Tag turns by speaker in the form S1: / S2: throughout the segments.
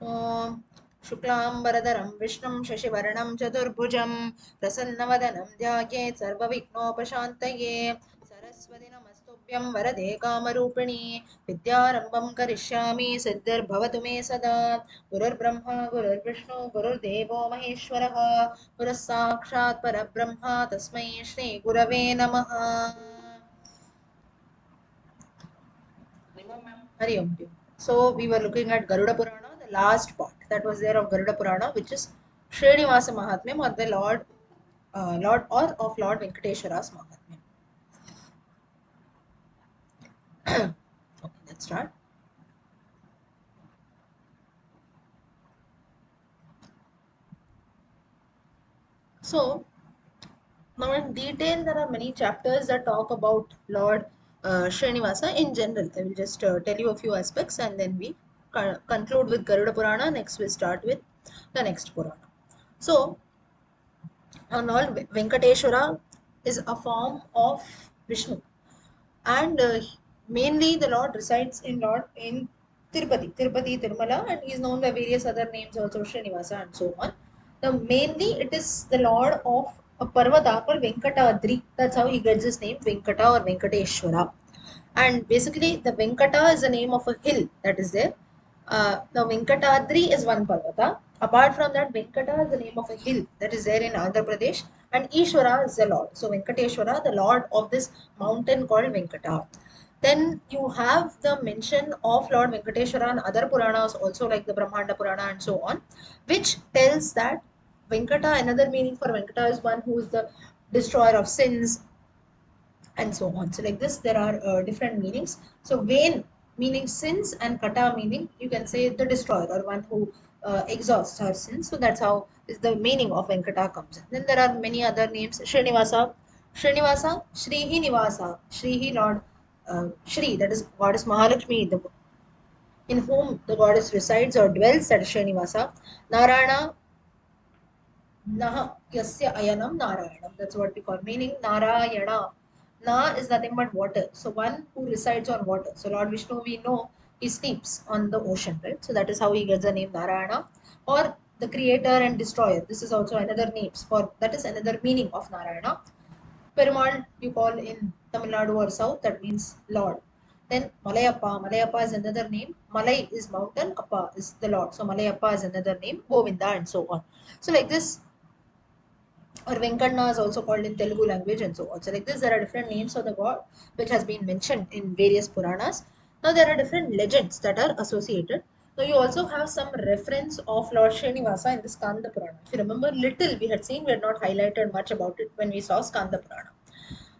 S1: ॐ शुक्लाम्बरधरं विष्णुं शशिवर्णं चतुर्भुजं प्रसन्नवदनं ध्यायेत् सर्वविघ्नोपशान्तये सरस्वति नमस्तुभ्यं वरदे कामरूपिणि विद्यारम्भं करिष्यामि सिद्धिर्भवतु मे सदा गुरुर्ब्रह्मा गुरुर्विष्णु गुरुर्देवो महेश्वरः गुरुः साक्षात् परब्रह्म तस्मै श्रीगुरवे नमः Hari Om. So we were looking at Garuda Purana, the last part that was there of Garuda Purana, which is Srinivasa Mahatmyam or the Lord or of Lord Venkateshwara's Mahatmyam. Okay, let's start. So now in detail, there are many chapters that talk about Lord Srinivasa in general. I will just tell you a few aspects and then we conclude with Garuda Purana. Next, we start with the next Purana. So Lord Venkateshwara is a form of Vishnu, and mainly the Lord resides in Tirupati, Tirumala, and he is known by various other names also, Srinivasa and so on. Now, mainly it is the Lord of a Parvata called Venkatadri. That's how he gets his name, Venkata or Venkateshwara. And basically, the Venkata is the name of a hill that is there. The Venkatadri is one Parvata. Apart from that, Venkata is the name of a hill that is there in Andhra Pradesh, and Ishwara is the Lord. So, Venkateshwara, the Lord of this mountain called Venkata. Then you have the mention of Lord Venkateshwara and other Puranas also, like the Brahmanda Purana and so on, which tells that Venkata, another meaning for Venkata is one who is the destroyer of sins, and so on. So like this, there are different meanings. So Vain meaning sins and Kata meaning, you can say, the destroyer or one who exhausts our sins. So that's how is the meaning of Venkata comes in. Then there are many other names. Srinivasa, Shrihi Nivasa, Shrihi Lord, Shri, that is goddess Mahalakshmi, in whom the goddess resides or dwells, that is Srinivasa. Narayana, Naha Yasya Ayanam Narayanam. That's what we call. Meaning Narayana. Na is nothing but water. So one who resides on water. So Lord Vishnu, we know he sleeps on the ocean, right? So that is how he gets the name Narayana. Or the creator and destroyer. This is also another name for, that is another meaning of Narayana. Perumal you call in Tamil Nadu or South, that means Lord. Then Malayappa. Malayappa is another name. Malay is mountain, Appa is the Lord. So Malayappa is another name. Govinda and so on. So like this, or Venkana is also called in Telugu language and so on. So like this, there are different names of the god which has been mentioned in various Puranas. Now there are different legends that are associated. Now you also have some reference of Lord Srinivasa in the Skanda Purana. If you remember little, we had seen, we had not highlighted much about it when we saw Skanda Purana.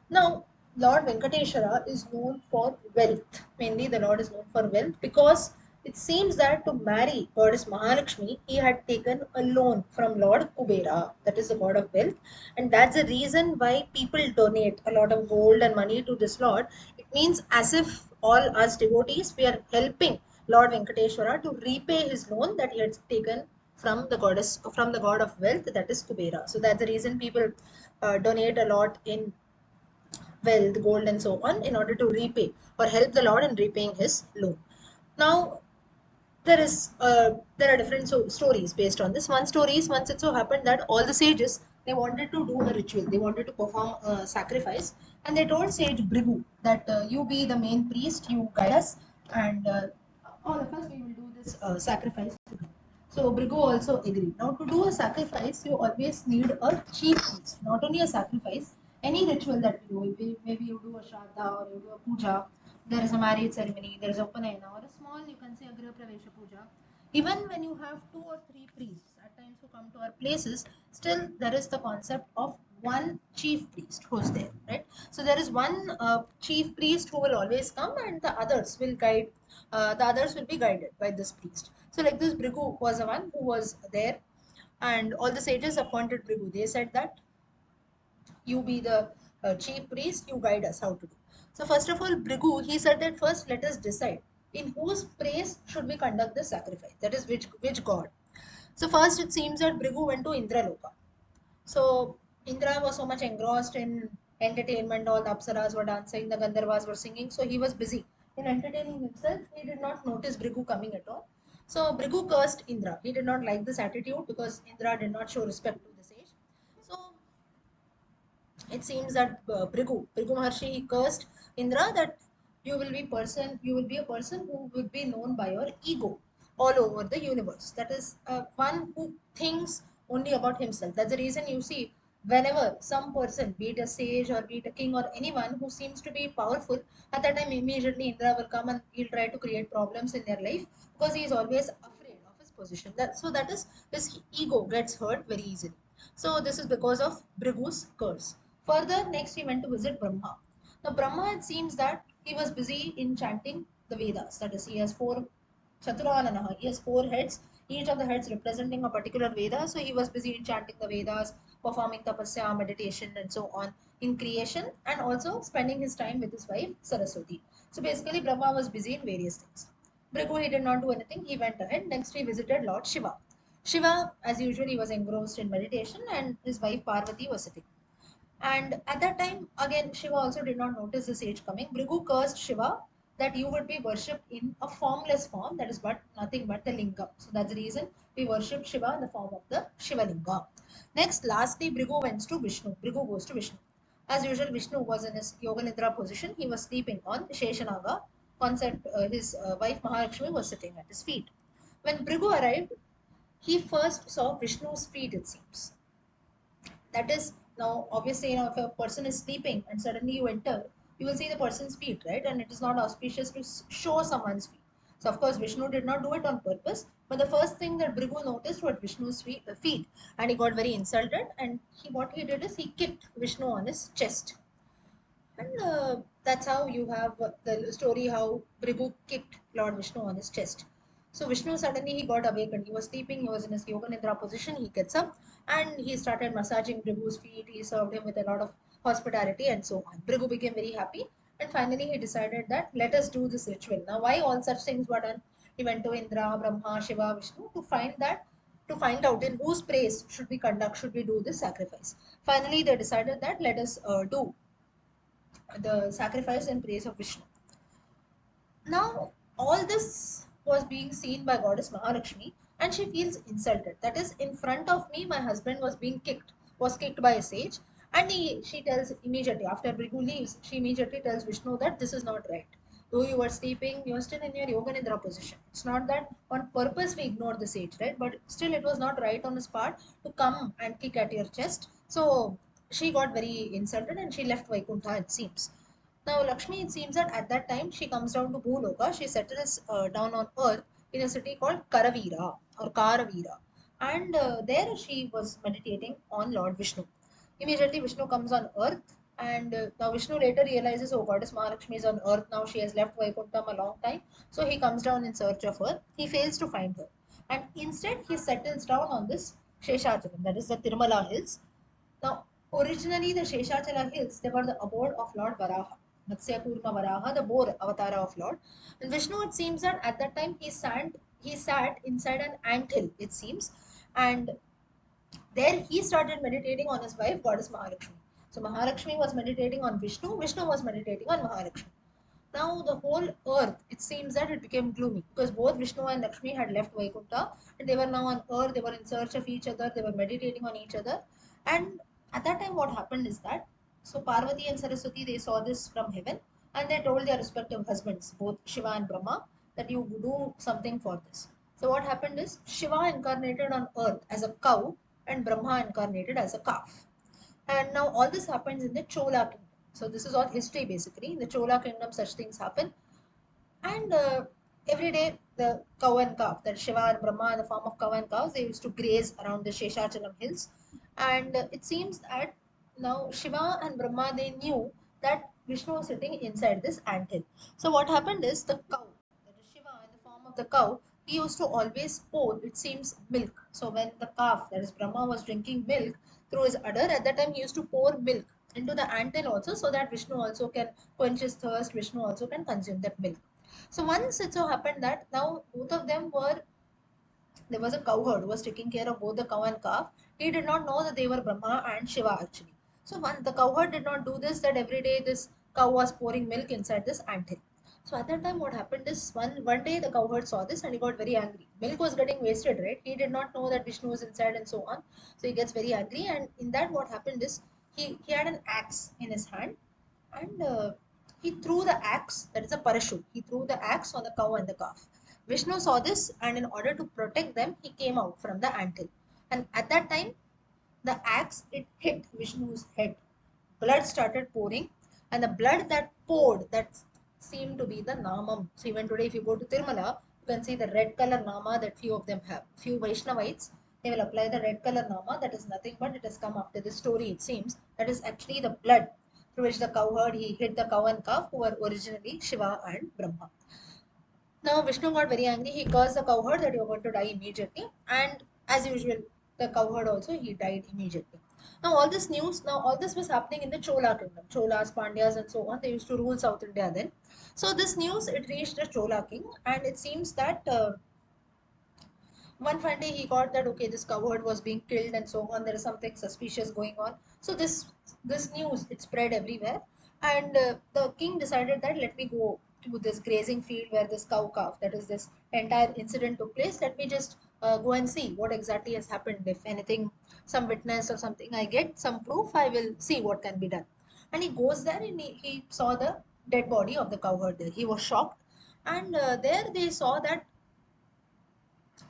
S1: Now, Lord Venkateshwara is known for wealth. Mainly, the Lord is known for wealth because it seems that to marry goddess Mahalakshmi, he had taken a loan from Lord Kubera, that is the god of wealth, and that's the reason why people donate a lot of gold and money to this Lord. It means as if all us devotees we are helping Lord Venkateshwara to repay his loan that he had taken from the goddess, from the god of wealth, that is Kubera. So that's the reason people donate a lot in wealth, gold, and so on in order to repay or help the Lord in repaying his loan. Now, there are different stories based on this. One story is, once it so happened that all the sages, they wanted to do a ritual, they wanted to perform a sacrifice, and they told sage Brigu that you be the main priest, you guide us, and all of us we will do this sacrifice together. So Brigu also agreed. Now, to do a sacrifice, you always need a chief priest. Not only a sacrifice, any ritual that we do, maybe you do a shraddha or you do a puja, there is a marriage ceremony, there is a upanayana, or a small, you can say, a griha pravesha puja. Even when you have two or three priests at times who come to our places, still there is the concept of one chief priest who's there, right? So there is one chief priest who will always come, and the others will guide. The others will be guided by this priest. So like this, Brigu was the one who was there, and all the sages appointed Brigu. They said that you be the chief priest, you guide us how to do. So first of all, Brigu, he said that first let us decide in whose praise should we conduct the sacrifice. That is which god. So first it seems that Brigu went to Indra Loka. So Indra was so much engrossed in entertainment, all the Apsaras were dancing, the Gandharvas were singing, so he was busy in entertaining himself. He did not notice Brigu coming at all. So Brigu cursed Indra. He did not like this attitude because Indra did not show respect to the sage. So it seems that Brigu Maharshi, he cursed Indra that you will be a person who will be known by your ego all over the universe. That is one who thinks only about himself. That's the reason you see whenever some person, be it a sage or be it a king or anyone who seems to be powerful, at that time immediately Indra will come and he'll try to create problems in their life because he is always afraid of his position. That is his ego gets hurt very easily. So this is because of Brigu's curse. Further, next he went to visit Brahma. Now Brahma, it seems that he was busy in chanting the Vedas. That is, he has four Chaturalanaha. He has four heads, each of the heads representing a particular Veda. So he was busy in chanting the Vedas, performing tapasya, meditation, and so on in creation, and also spending his time with his wife Saraswati. So basically, Brahma was busy in various things. Bhrigu, he did not do anything. He went ahead. Next, he visited Lord Shiva. Shiva, as usual, he was engrossed in meditation, and his wife Parvati was sitting. And at that time, again, Shiva also did not notice the sage coming. Bhrigu cursed Shiva that you would be worshipped in a formless form, that is but nothing but the lingam. So that's the reason we worship Shiva in the form of the Shiva Linga. Next, lastly, Bhrigu went to Vishnu. Bhrigu goes to Vishnu. As usual, Vishnu was in his Yoga Nidra position. He was sleeping on Sheshanaga. Concept, his wife Mahalakshmi was sitting at his feet. When Bhrigu arrived, he first saw Vishnu's feet, it seems. That is, now obviously, if a person is sleeping and suddenly you enter, you will see the person's feet, right? And it is not auspicious to show someone's feet. So of course Vishnu did not do it on purpose, but the first thing that Bhrigu noticed was Vishnu's feet, and he got very insulted, and what he did is he kicked Vishnu on his chest. And that's how you have the story how Bhrigu kicked Lord Vishnu on his chest. So Vishnu suddenly he got awakened. He was sleeping. He was in his yoga nidra position. He gets up and he started massaging Bhrigu's feet. He served him with a lot of hospitality and so on. Bhrigu became very happy and finally he decided that let us do this ritual. Now why all such things were done? He went to Indra, Brahma, Shiva, Vishnu to find out in whose praise should we do this sacrifice. Finally they decided that let us do the sacrifice in praise of Vishnu. Now, all this was being seen by Goddess Mahalakshmi, and she feels insulted. That is, in front of me, my husband was kicked by a sage, and she tells immediately after Brigu leaves, she immediately tells Vishnu that this is not right. Though you were sleeping, you are still in your yoga nidra position. It's not that on purpose we ignored the sage, right? But still, it was not right on his part to come and kick at your chest. So she got very insulted and she left Vaikuntha, it seems. Now, Lakshmi, it seems that at that time she comes down to Bhuloka. She settles down on earth in a city called Karavira or Karavira. And there she was meditating on Lord Vishnu. Immediately, Vishnu comes on earth. And now Vishnu later realizes, oh, Goddess Mahalakshmi is on earth now. She has left Vaikuntham a long time. So he comes down in search of her. He fails to find her. And instead, he settles down on this Sheshachalam, that is the Tirumala hills. Now, originally the Sheshatala hills, they were the abode of Lord Varaha, Matsya Kurma Varaha, the boar avatara of Lord. And Vishnu, it seems that at that time he sat inside an ant hill, it seems, and there he started meditating on his wife, Goddess Mahalakshmi. So Mahalakshmi was meditating on Vishnu, Vishnu was meditating on Mahalakshmi. Now the whole earth, it seems that it became gloomy because both Vishnu and Lakshmi had left Vaikuntha and they were now on earth, they were in search of each other, they were meditating on each other. And at that time, what happened is that so Parvati and Saraswati they saw this from heaven and they told their respective husbands, both Shiva and Brahma, that you do something for this. So what happened is Shiva incarnated on earth as a cow and Brahma incarnated as a calf. And now all this happens in the Chola kingdom. So this is all history basically. In the Chola kingdom, such things happen. And every day, the cow and calf, that Shiva and Brahma in the form of cow and cows, they used to graze around the Sheshachalam hills. And it seems that now Shiva and Brahma, they knew that Vishnu was sitting inside this anthill. So what happened is the cow, that is Shiva in the form of the cow, he used to always pour, it seems, milk. So when the calf, that is Brahma, was drinking milk through his udder, at that time he used to pour milk into the anthill also so that Vishnu also can quench his thirst, Vishnu also can consume that milk. So once it so happened that now both of them were, there was a cowherd who was taking care of both the cow and calf. He did not know that they were Brahma and Shiva actually. So one, the cowherd did not do this, that every day this cow was pouring milk inside this anthill. So at that time, what happened is one day the cowherd saw this and he got very angry. Milk was getting wasted, right? He did not know that Vishnu was inside and so on. So he gets very angry, and in that, what happened is he had an axe in his hand, and he threw the axe. That is a parachute. He threw the axe on the cow and the calf. Vishnu saw this, and in order to protect them, he came out from the anthill. And at that time, the axe it hit Vishnu's head. Blood started pouring, and the blood that poured that seemed to be the namam. So even today, if you go to Tirumala, you can see the red color nama that few of them have. Few Vaishnavites they will apply the red color nama. That is nothing but it has come after this story. It seems that is actually the blood through which the cowherd he hit the cow and calf who were originally Shiva and Brahma. Now Vishnu got very angry. He cursed the cowherd that you're going to die immediately. And as usual, the cowherd also he died immediately. Now all this was happening in the Chola kingdom. Cholas, Pandyas, and so on. They used to rule South India then. So this news it reached the Chola king, and it seems that one fine day he got that okay this cowherd was being killed and so on, there is something suspicious going on. So this news it spread everywhere, and the king decided that let me go to this grazing field where this cow calf, that is this entire incident took place, let me just go and see what exactly has happened. If anything, some witness or something I get some proof, I will see what can be done. And he goes there, and he saw the dead body of the cowherd there. He was shocked, and there they saw that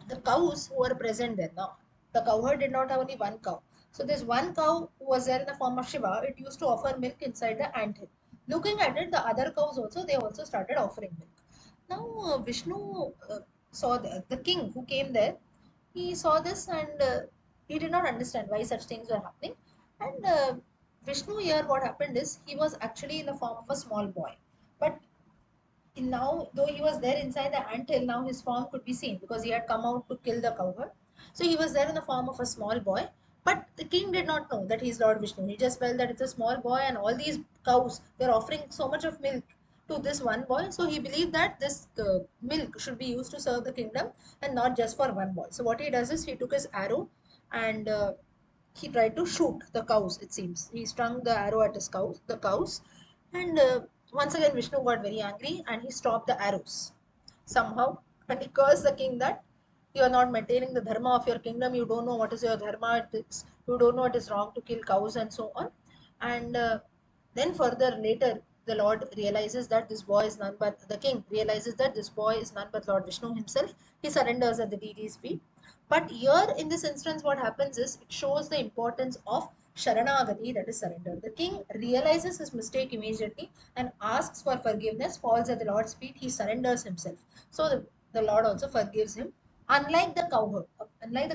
S1: the cows who were present there now. The cowherd did not have only one cow. So this one cow who was there in the form of Shiva, it used to offer milk inside the anthill. Looking at it, the other cows also, they also started offering milk. Now Vishnu saw the king who came there. He saw this, and he did not understand why such things were happening. And Vishnu here, what happened is he was actually in the form of a small boy. But now though he was there inside the anthill, now his form could be seen because he had come out to kill the cowherd. So he was there in the form of a small boy, but the king did not know that he is Lord Vishnu. He just felt that it's a small boy, and all these cows, they're offering so much of milk to this one boy, so he believed that this milk should be used to serve the kingdom and not just for one boy. So what he does is he took his arrow, and he tried to shoot the cows. It seems he strung the arrow at his cows, and once again Vishnu got very angry, and he stopped the arrows somehow, and he cursed the king that you are not maintaining the dharma of your kingdom. You don't know what is your dharma. You don't know it is wrong to kill cows and so on. And then further later, the Lord realizes that this boy is none but the king realizes that this boy is none but Lord Vishnu himself. He surrenders at the deity's feet. But here in this instance, what happens is it shows the importance of Sharanagati, that is surrender. The king realizes his mistake immediately and asks for forgiveness, falls at the Lord's feet, he surrenders himself. So the Lord also forgives him. Unlike the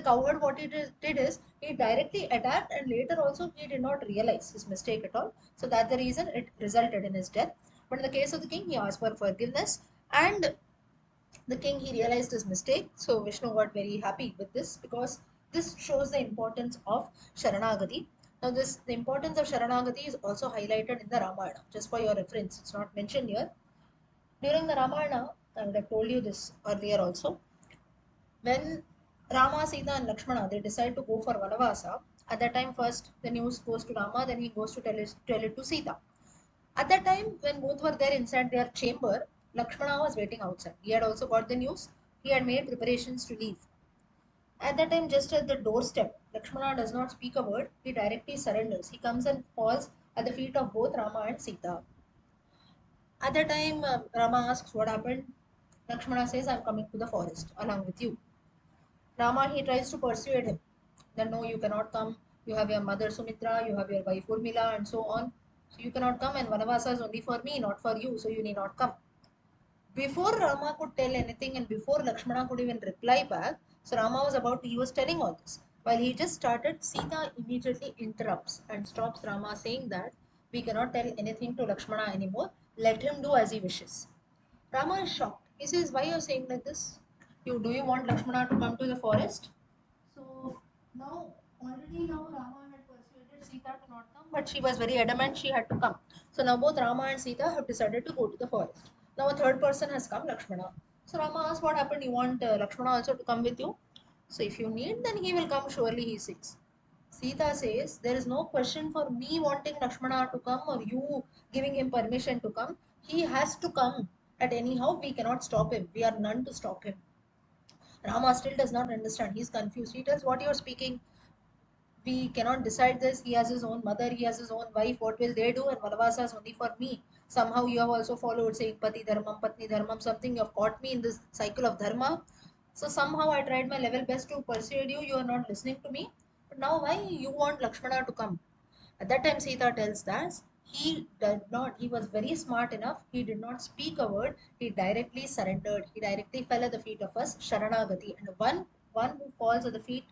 S1: cowherd, what did is he directly attacked, and later also he did not realize his mistake at all. So that's the reason it resulted in his death. But in the case of the king, he asked for forgiveness, and the king he realized his mistake. So Vishnu got very happy with this because this shows the importance of Sharanagati. Now this the importance of Sharanagati is also highlighted in the Ramayana. Just for your reference, it's not mentioned here. During the Ramayana, I would have told you this earlier also. When Rama, Sita, and Lakshmana they decide to go for Vanavasa, at that time first the news goes to Rama, then he goes to tell it to Sita. At that time, when both were there inside their chamber, Lakshmana was waiting outside. He had also got the news. He had made preparations to leave. At that time, just at the doorstep, Lakshmana does not speak a word. He directly surrenders. He comes and falls at the feet of both Rama and Sita. At that time, Rama asks what happened. Lakshmana says, I'm coming to the forest along with you. Rama, he tries to persuade him that no, you cannot come. You have your mother Sumitra, you have your wife Urmila, and so on. So you cannot come, and Vanavasa is only for me, not for you, so you need not come. Before Rama could tell anything and before Lakshmana could even reply back, so Rama was he was telling all this. While he just started, Sita immediately interrupts and stops Rama, saying that we cannot tell anything to Lakshmana anymore. Let him do as he wishes. Rama is shocked. He says, why are you saying like this? Do you want Lakshmana to come to the forest? So now, already now Rama had persuaded Sita to not come, but she was very adamant she had to come. So now both Rama and Sita have decided to go to the forest. Now a third person has come, Lakshmana. So Rama asked, what happened? You want Lakshmana also to come with you? So if you need, then he will come, surely, he says. Sita says, there is no question for me wanting Lakshmana to come or you giving him permission to come. He has to come. At anyhow, we cannot stop him. We are none to stop him. Rama still does not understand. He's confused. He tells, what you're speaking, we cannot decide this. He has his own mother, he has his own wife. What will they do? And Vanavasa is only for me. Somehow you have also followed saying Pati Dharmam, Patni Dharmam, something. You have caught me in this cycle of Dharma. So somehow I tried my level best to persuade you. You are not listening to me. But now why you want Lakshmana to come? At that time, Sita tells that he did not, he was very smart enough. He did not speak a word. He directly surrendered. He directly fell at the feet of us, Sharanagati. And one who falls at the feet,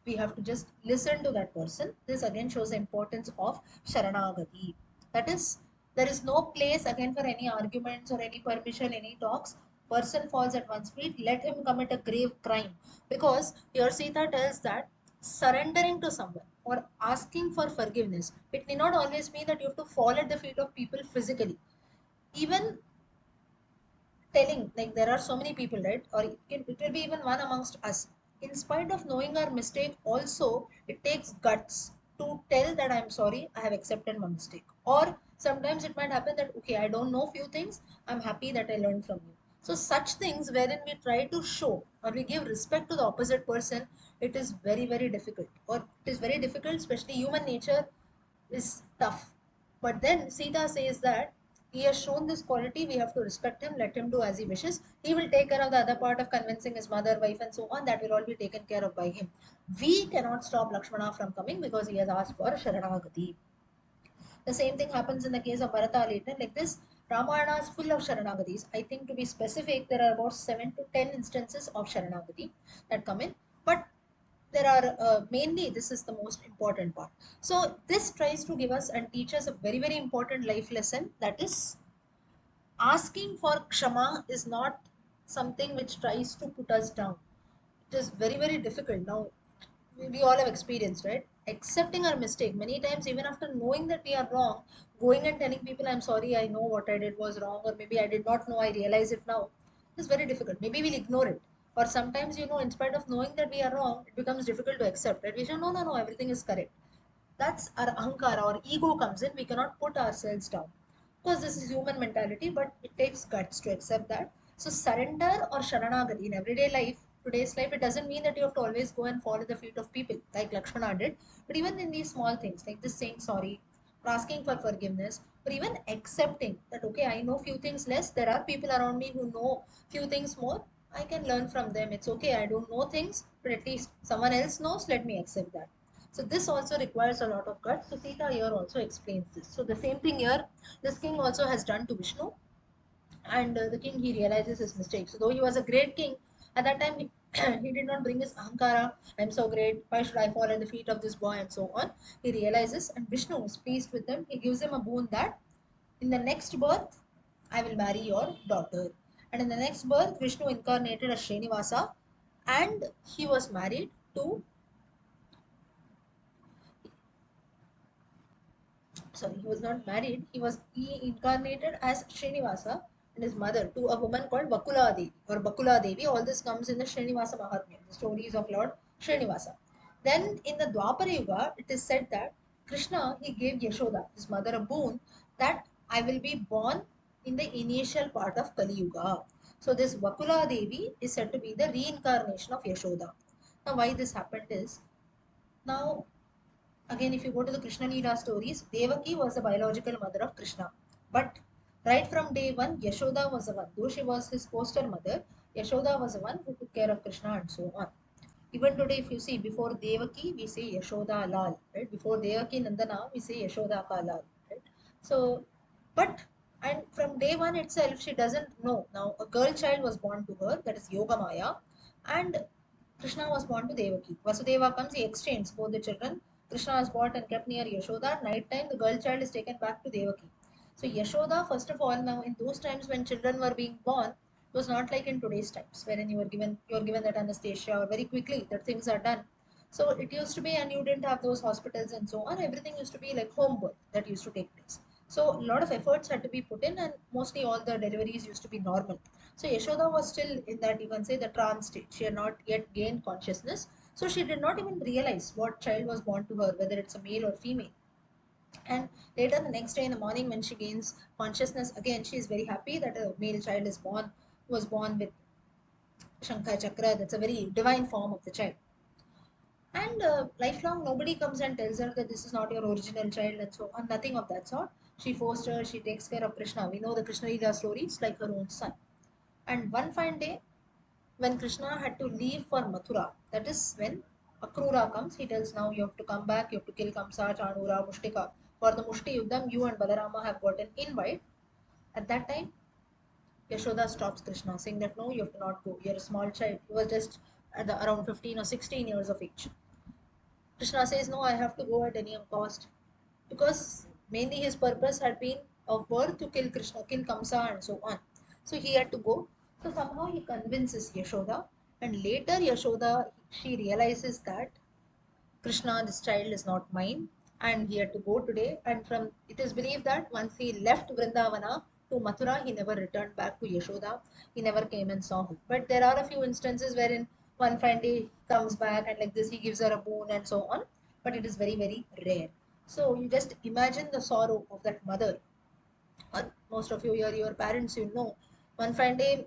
S1: we have to just listen to that person. This again shows the importance of Sharanagati. That is, there is no place again for any arguments or any permission, any talks. Person falls at one's feet, let him commit a grave crime. Because here Sita tells that surrendering to someone or asking for forgiveness, it need not always mean that you have to fall at the feet of people physically. Even telling, like, there are so many people, right? Or it will be even one amongst us. In spite of knowing our mistake, also it takes guts to tell that I'm sorry, I have accepted my mistake. Or sometimes it might happen that, okay, I don't know few things, I'm happy that I learned from you. So such things wherein we try to show or we give respect to the opposite person, it is very, very difficult. Or it is very difficult, especially human nature is tough. But then Sita says that he has shown this quality, we have to respect him, let him do as he wishes. He will take care of the other part of convincing his mother, wife, and so on. That will all be taken care of by him. We cannot stop Lakshmana from coming because he has asked for Sharanagati. The same thing happens in the case of Bharata later. Like this, Ramayana is full of Sharanagatis. I think to be specific, there are about 7 to 10 instances of Sharanagati that come in. But there are mainly, this is the most important part. So this tries to give us and teach us a very, very important life lesson, that is, asking for kshama is not something which tries to put us down. It is very, very difficult. Now we all have experienced, right? Accepting our mistake many times, even after knowing that we are wrong, going and telling people, I'm sorry, I know what I did was wrong, or maybe I did not know, I realize it now, is very difficult. Maybe we'll ignore it. Or sometimes, in spite of knowing that we are wrong, it becomes difficult to accept, right? We say, no, no, no, everything is correct. That's our ahankara, our ego comes in. We cannot put ourselves down. Of course, this is human mentality, but it takes guts to accept that. So, surrender or sharanagati in everyday life, today's life, it doesn't mean that you have to always go and fall at the feet of people like Lakshmana did, but even in these small things like this saying sorry, or asking for forgiveness, or even accepting that, okay, I know few things less, there are people around me who know few things more. I can learn from them. It's okay, I don't know things, but at least someone else knows. Let me accept that. So this also requires a lot of guts. So Sita here also explains this. So the same thing here, this king also has done to Vishnu, and the king, he realizes his mistake. So though he was a great king, at that time he, he did not bring his ahankara. I'm so great. Why should I fall at the feet of this boy and so on? He realizes, and Vishnu is pleased with him. He gives him a boon that in the next birth, I will marry your daughter. And in the next birth, Vishnu incarnated as Srinivasa, and he was married to, sorry, he was not married, he incarnated as Srinivasa and his mother to a woman called Bakula Devi or Bakula Devi. All this comes in the Srinivasa Mahatmya, the stories of Lord Srinivasa. Then in the Dwapara Yuga, it is said that Krishna, he gave Yashoda, his mother, a boon that I will be born in the initial part of Kali Yuga. So this Bakula Devi is said to be the reincarnation of Yashoda. Now why this happened is, now again, if you go to the Krishna Leela stories, Devaki was the biological mother of Krishna. But right from day one, Yashoda was the one. Though she was his foster mother, Yashoda was the one who took care of Krishna and so on. Even today, if you see, before Devaki, we say Yashoda Lal. Right? Before Devaki Nandana, we say Yashoda Ka Lal. Right? So, but and from day one itself, she doesn't know. Now, a girl child was born to her, that is Yoga Maya, and Krishna was born to Devaki. Vasudeva comes, he exchanges both the children. Krishna is brought and kept near Yashoda. At night time, the girl child is taken back to Devaki. So Yashoda, first of all, now in those times when children were being born, it was not like in today's times, wherein you are given that anesthesia or very quickly that things are done. So it used to be, and you didn't have those hospitals and so on. Everything used to be like home birth that used to take place. So a lot of efforts had to be put in, and mostly all the deliveries used to be normal. So Yashoda was still in that, you can say, the trance state. She had not yet gained consciousness. So she did not even realize what child was born to her, whether it's a male or female. And later the next day in the morning, when she gains consciousness again, she is very happy that a male child is born, was born with Shankha Chakra. That's a very divine form of the child. And lifelong, nobody comes and tells her that this is not your original child and so on. Nothing of that sort. She forced her. She takes care of Krishna. We know the Krishna Lila stories like her own son. And one fine day, when Krishna had to leave for Mathura, that is when Akrura comes. He tells, now you have to come back. You have to kill Kamsa, Chanura, Mushtika. For the Mushti Yuddham, you and Balarama have got an invite. At that time, Yashoda stops Krishna, saying that no, you have to not go. You're a small child. He was just around 15 or 16 years of age. Krishna says, no, I have to go at any cost. Because mainly his purpose had been of birth to kill Krishna, kill Kamsa and so on. So he had to go. So somehow he convinces Yashoda. And later Yashoda, she realizes that Krishna, this child is not mine, and he had to go today. And from it is believed that once he left Vrindavana to Mathura, he never returned back to Yashoda. He never came and saw her. But there are a few instances wherein one fine day he comes back and like this he gives her a boon and so on. But it is very, very rare. So you just imagine the sorrow of that mother. Most of you here, your parents, you know, one fine day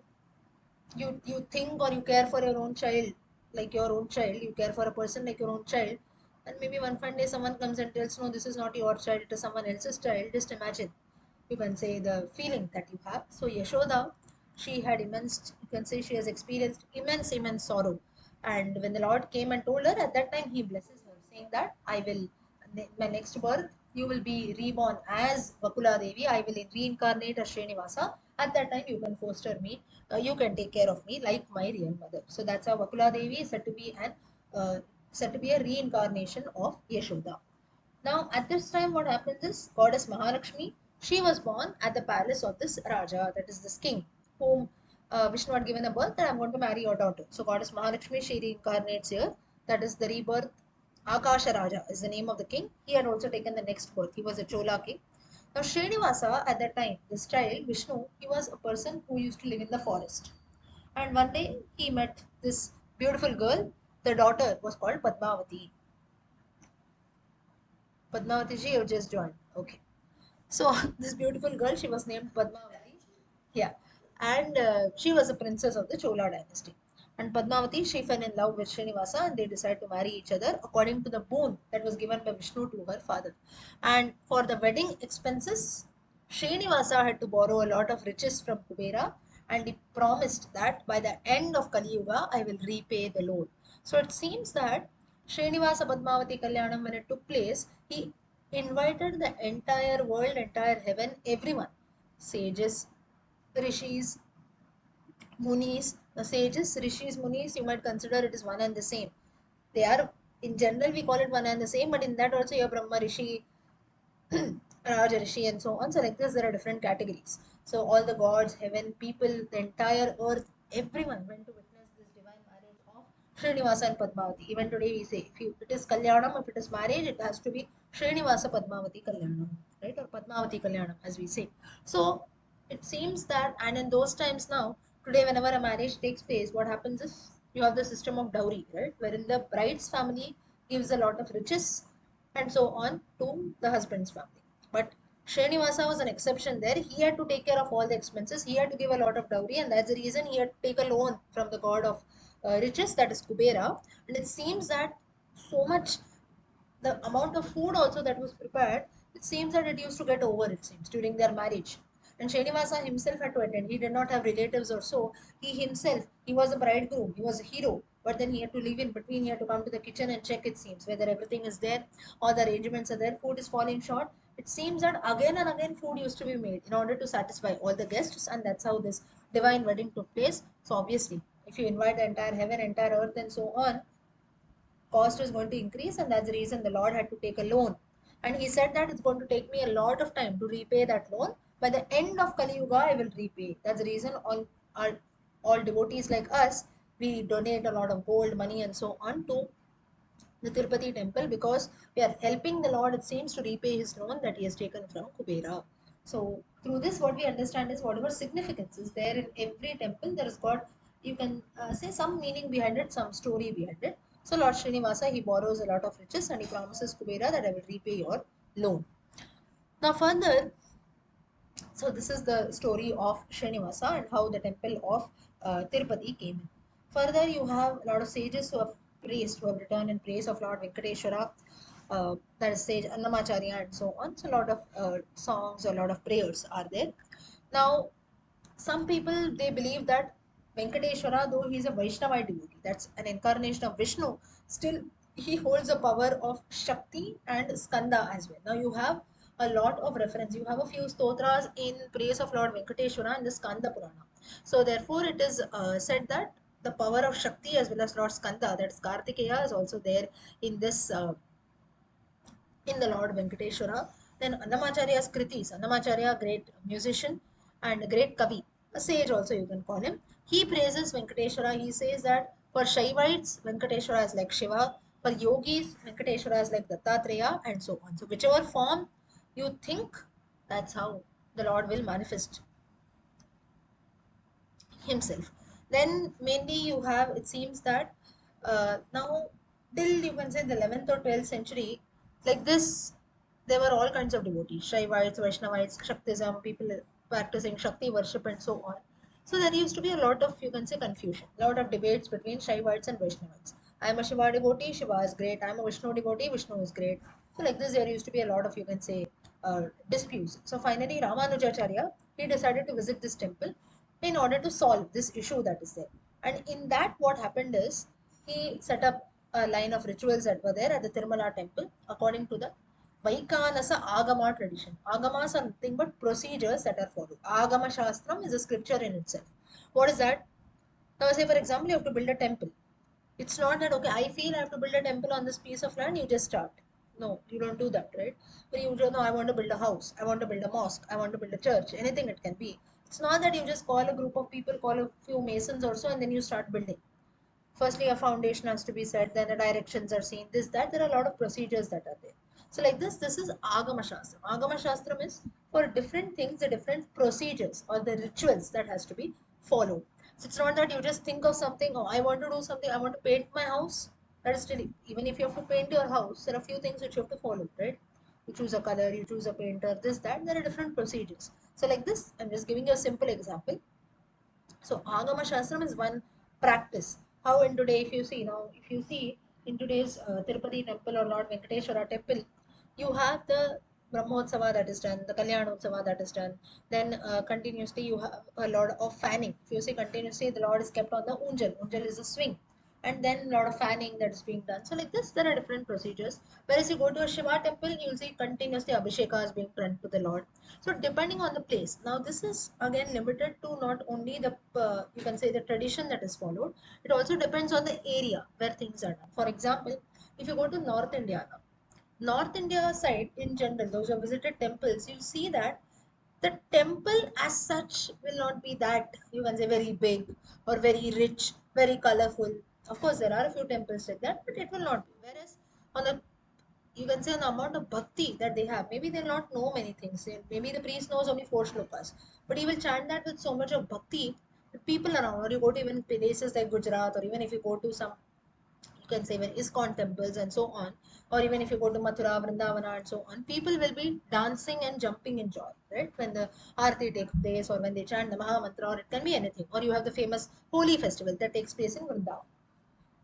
S1: you think or you care for your own child like your own child, you care for a person like your own child, and maybe one fine day someone comes and tells, no, this is not your child, it is someone else's child. Just imagine, you can say, the feeling that you have. So Yashoda, she had immense, you can say, she has experienced immense sorrow. And when the Lord came and told her, at that time he blesses her, saying that I will, my next birth, you will be reborn as Vakula Devi, I will reincarnate as Srinivasa. At that time you can foster me, you can take care of me like my real mother. So that's how Vakula Devi is said to be an uh, said to be a reincarnation of Yashoda. Now, at this time, what happens is goddess Mahalakshmi, she was born at the palace of this Raja, that is this king, whom Vishnu had given a birth that I'm going to marry your daughter. So, goddess Mahalakshmi, she reincarnates here. That is the rebirth. Akasha Raja is the name of the king. He had also taken the next birth. He was a Chola king. Now, Srinivasa, at that time, this child, Vishnu, he was a person who used to live in the forest. And one day, he met this beautiful girl. The daughter was called Padmavati. Padmavati ji, you just joined. Okay. So this beautiful girl, she was named Padmavati. Yeah, and she was a princess of the Chola dynasty. And Padmavati, she fell in love with Srinivasa, and they decided to marry each other according to the boon that was given by Vishnu to her father. And for the wedding expenses, Srinivasa had to borrow a lot of riches from Kubera, and he promised that by the end of Kali Yuga, I will repay the loan. So it seems that Srinivasa Padmavati Kalyanam, when it took place, he invited the entire world, entire heaven, everyone, sages, rishis, munis, the sages, rishis, munis, you might consider it is one and the same. They are, in general, we call it one and the same, but in that also you have Brahma Rishi, Raja Rishi, and so on. So, like this, there are different categories. So, all the gods, heaven, people, the entire earth, everyone went to witness this divine marriage of Srinivasa and Padmavati. Even today, we say if it is Kalyanam, if it is marriage, it has to be Srinivasa Padmavati Kalyanam, right? Or Padmavati Kalyanam, as we say. So, it seems that, and in those times now, today, whenever a marriage takes place, what happens is you have the system of dowry, right? Wherein the bride's family gives a lot of riches and so on to the husband's family. But Srinivasa was an exception there. He had to take care of all the expenses. He had to give a lot of dowry, and that's the reason he had to take a loan from the god of riches, that is Kubera. And it seems that so much, the amount of food also that was prepared, it seems that it used to get over, it seems, during their marriage. And Srinivasa himself had to attend. He did not have relatives or so. He himself, he was a bridegroom, he was a hero, but then he had to leave in between. He had to come to the kitchen and check, it seems, whether everything is there, all the arrangements are there, food is falling short. It seems that again and again food used to be made in order to satisfy all the guests, and that's how this divine wedding took place. So obviously, if you invite the entire heaven, entire earth, and so on, cost is going to increase, and that's the reason the Lord had to take a loan. And he said that it's going to take me a lot of time to repay that loan. By the end of Kali Yuga, I will repay. That's the reason all devotees like us, we donate a lot of gold, money, and so on to the Tirupati temple, because we are helping the Lord, it seems, to repay his loan that he has taken from Kubera. So, through this, what we understand is whatever significance is there in every temple, there is got, you can say, some meaning behind it, some story behind it. So, Lord Srinivasa, he borrows a lot of riches and he promises Kubera that I will repay your loan. Now further, so this is the story of Srinivasa and how the temple of Tirupati came in. Further, you have a lot of sages who have praised, who have written in praise of Lord Venkateshwara, that is sage Annamacharya and so on. So a lot of songs, a lot of prayers are there. Now, some people they believe that Venkateshwara, though he is a Vaishnavite devotee, that's an incarnation of Vishnu, still he holds the power of Shakti and Skanda as well. Now you have a lot of reference. You have a few stotras in praise of Lord Venkateshwara in the Skanda Purana. So therefore, it is said that the power of Shakti as well as Lord Skanda, that's Kartikeya, is also there in this in the Lord Venkateshwara. Then Annamacharya's Kritis. Annamacharya, great musician and a great Kavi, a sage also you can call him. He praises Venkateshwara. He says that for Shaivites, Venkateshwara is like Shiva. For yogis, Venkateshwara is like Dattatreya and so on. So whichever form you think, that's how the Lord will manifest himself. Then mainly you have, it seems that now till you can say the 11th or 12th century, like this, there were all kinds of devotees, Shaivites, Vaishnavites, Shaktism, people practicing Shakti worship and so on. So there used to be a lot of, you can say, confusion, a lot of debates between Shaivites and Vaishnavites. I am a Shiva devotee, Shiva is great. I am a Vishnu devotee, Vishnu is great. So like this, there used to be a lot of, you can say, disputes. So finally, Ramanujacharya, he decided to visit this temple in order to solve this issue that is there. And in that, what happened is he set up a line of rituals that were there at the Tirumala temple according to the Vaikanasa Agama tradition. Agamas are nothing but procedures that are followed. Agama Shastram is a scripture in itself. What is that? Now, say for example, you have to build a temple. It's not that, okay, I feel I have to build a temple on this piece of land, you just start. No, you don't do that, right? But you don't know, I want to build a house, I want to build a mosque, I want to build a church, anything it can be. It's not that you just call a group of people, call a few masons or so, and then you start building. Firstly, a foundation has to be set, then the directions are seen, this, that. There are a lot of procedures that are there. So, like this is Agama Shastram. Agama Shastram is for different things, the different procedures or the rituals that has to be followed. So, it's not that you just think of something, oh, I want to do something, I want to paint my house. That is still, even if you have to paint your house, there are a few things which you have to follow, right? You choose a color, you choose a painter, this, that, there are different procedures. So, like this, I'm just giving you a simple example. So Agama Shastram is one practice. How in today, if you see now, if you see in today's Tirupati temple or Lord Venkateshwara temple, you have the Brahmotsava that is done, the Kalyanotsava that is done. Then continuously you have a lot of fanning. If you see continuously, the Lord is kept on the unjal. Unjal is a swing, and then a lot of fanning that is being done. So like this, there are different procedures. Whereas you go to a Shiva temple, you'll see continuously Abhisheka being done to the Lord. So depending on the place. Now this is again limited to not only the you can say the tradition that is followed. It also depends on the area where things are done. For example, if you go to North India now, North India side in general, those who have visited temples, you'll see that the temple as such will not be that you can say very big or very rich, very colorful. Of course, there are a few temples like that, but it will not be. Whereas on the you can say on the amount of bhakti that they have, maybe they'll not know many things. Maybe the priest knows only four shlokas, but he will chant that with so much of bhakti. The people around, or you go to even places like Gujarat, or even if you go to some you can say even ISKCON temples and so on, or even if you go to Mathura, Vrindavana and so on, people will be dancing and jumping in joy, right? When the Aarti takes place or when they chant the Maha Mantra, or it can be anything. Or you have the famous Holi festival that takes place in Vrindavan.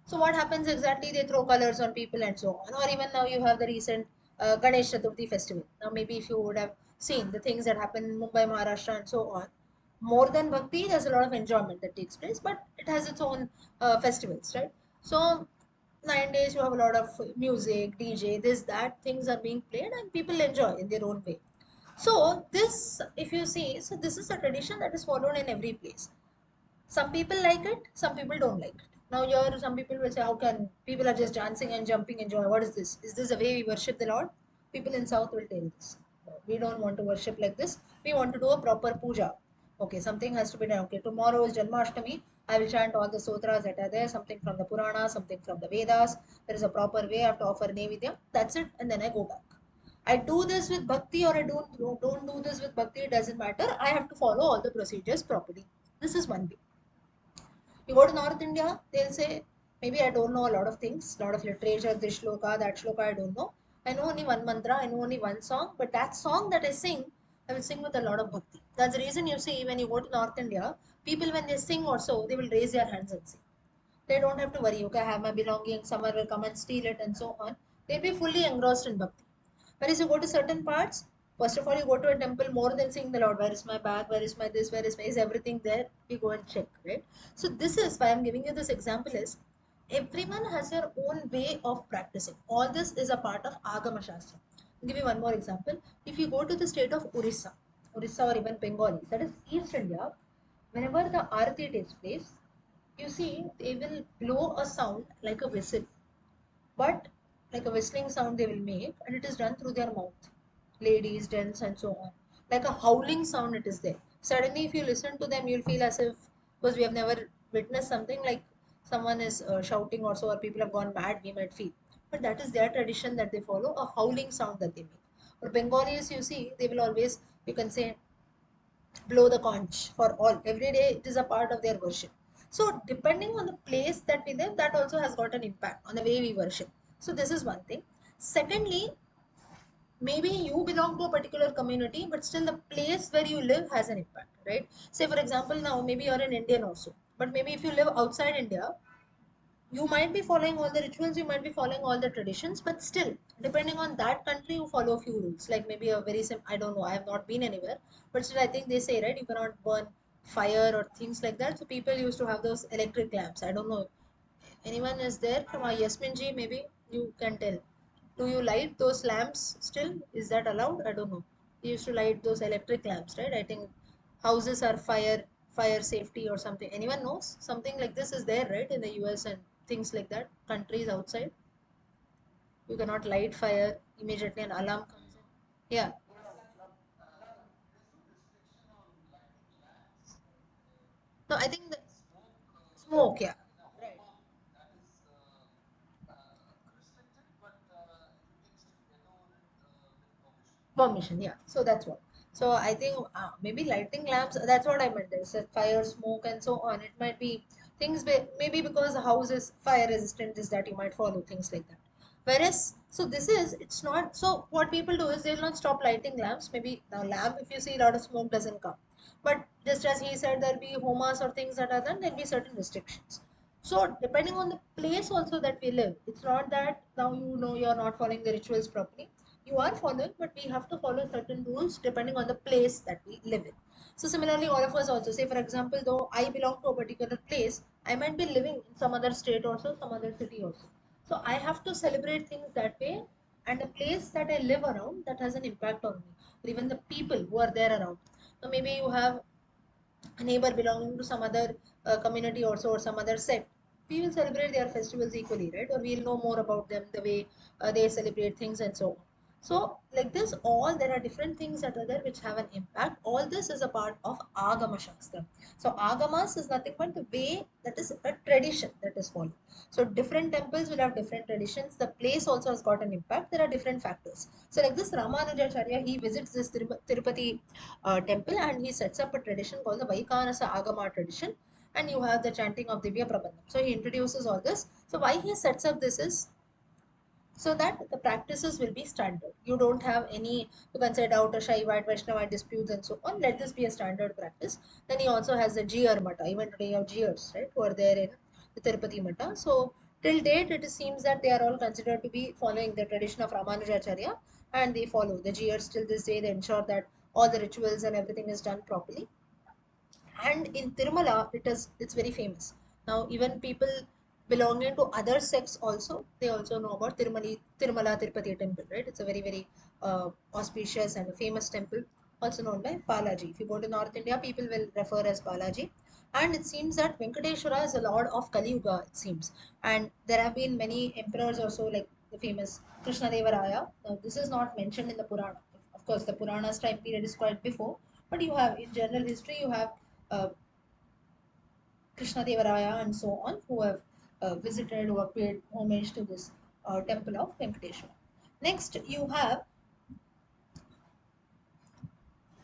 S1: So what happens exactly? They throw colors on people and so on. Or even now you have the recent Ganesh Chaturthi festival. Now maybe if you would have seen the things that happen in Mumbai, Maharashtra and so on, more than bhakti, there's a lot of enjoyment that takes place, but it has its own festivals, right? So 9 days you have a lot of music, DJ, this, that, things are being played and people enjoy in their own way. So this, if you see, so this is a tradition that is followed in every place. Some people like it, some people don't like it. Now here some people will say, how can people are just dancing and jumping and joy? What is this? Is this the way we worship the Lord? People in South will tell this. No, we don't want to worship like this. We want to do a proper puja. Okay, something has to be done. Okay, tomorrow is Janmashtami. I will chant all the sutras that are there, something from the Puranas, something from the Vedas. There is a proper way I have to offer Nevidya. That's it, and then I go back. I do this with bhakti or I don't do this with bhakti, it doesn't matter. I have to follow all the procedures properly. This is one way. You go to North India, they'll say, maybe I don't know a lot of things, a lot of literature, this shloka, that shloka, I don't know. I know only one mantra, I know only one song, but that song that I sing, I will sing with a lot of bhakti. That's the reason you see when you go to North India, people when they sing also, they will raise their hands and sing. They don't have to worry, okay, I have my belongings, someone will come and steal it and so on. They'll be fully engrossed in bhakti. Whereas you go to certain parts, first of all, you go to a temple more than seeing the Lord. Where is my bag? Where is my this? Where is everything there? We go and check, right? So this is why I'm giving you this example is everyone has their own way of practicing. All this is a part of Agama Shastra. I'll give you one more example. If you go to the state of Orissa or even Bengali, that is East India, whenever the Aarti takes place, you see they will blow a sound like a whistle, but like a whistling sound they will make, and it is done through their mouth. Ladies, gents, and so on. Like a howling sound, it is there. Suddenly, if you listen to them, you'll feel as if, because we have never witnessed something like someone is shouting or so, or people have gone mad, we might feel. But that is their tradition that they follow, a howling sound that they make. Or Bengalis, you see, they will always, you can say, blow the conch for all every day. It is a part of their worship. So depending on the place that we live, that also has got an impact on the way we worship. So this is one thing. Secondly, maybe you belong to a particular community, but still the place where you live has an impact, right? Say for example, now maybe you're an Indian also, but maybe if you live outside India, you might be following all the rituals, you might be following all the traditions, but still, depending on that country, you follow a few rules. Like maybe a very simple, I don't know, I have not been anywhere, but still, I think they say, right, you cannot burn fire or things like that. So people used to have those electric lamps. I don't know. Anyone is there from our Yasmin ji? Maybe you can tell. Do you light those lamps still? Is that allowed? I don't know. We used to light those electric lamps, right? I think houses are fire safety or something. Anyone knows? Something like this is there, right? In the US and things like that. Countries outside. You cannot light fire. Immediately an alarm comes in. Yeah. No, I think the smoke, yeah. Right. Permission, yeah. So that's what. So I think maybe lighting lamps, that's what I meant. There's a fire, smoke, and so on. It might be things, maybe because the house is fire resistant, is that you might follow things like that. Whereas, so this is, it's not, so what people do is they'll not stop lighting lamps. Maybe now lamp, if you see a lot of smoke doesn't come. But just as he said, there'll be homas or things that are done, there'll be certain restrictions. So depending on the place also that we live, it's not that now you know you're not following the rituals properly. You are following, but we have to follow certain rules depending on the place that we live in. So similarly, all of us also, say for example, though I belong to a particular place, I might be living in some other state also, some other city also. So I have to celebrate things that way, and the place that I live around, that has an impact on me, or even the people who are there around. So maybe you have a neighbor belonging to some other community also, or some other sect, we will celebrate their festivals equally, right? Or we'll know more about them, the way they celebrate things and so on. So, like this, all there are different things that are there which have an impact. All this is a part of Agama Shastra. So, Agamas is nothing but the way, that is a tradition that is followed. So, different temples will have different traditions. The place also has got an impact. There are different factors. So, like this, Ramanujacharya, he visits this Tirupati temple, and he sets up a tradition called the Vaikanasa Agama tradition, and you have the chanting of Divya Prabandham. So he introduces all this. So why he sets up this is so that the practices will be standard. You don't have any, you can say, doubt or Shaivite, Vaishnavite disputes and so on. Let this be a standard practice. Then he also has the Jiyar Mata. Even today you have Jiyars, right, who are there in the Tirupati Mata. So till date it seems that they are all considered to be following the tradition of Ramanujacharya, and they follow the Jiyars till this day. They ensure that all the rituals and everything is done properly. And in Tirumala, it's very famous. Now even people belonging to other sects also, they also know about Tirumala Tirupati temple, right? It's a very very auspicious and a famous temple, also known by Balaji. If you go to North India, people will refer as Balaji. And it seems that Venkateshwara is a lord of Kali Yuga, it seems. And there have been many emperors also, like the famous Krishna Deva Raya. Now this is not mentioned in the Purana. Of course the Puranas time period is quite before, but you have in general history, you have uh, Krishnadevaraya and so on, who have visited, who have paid homage to this temple of Venkateshwara. Next, you have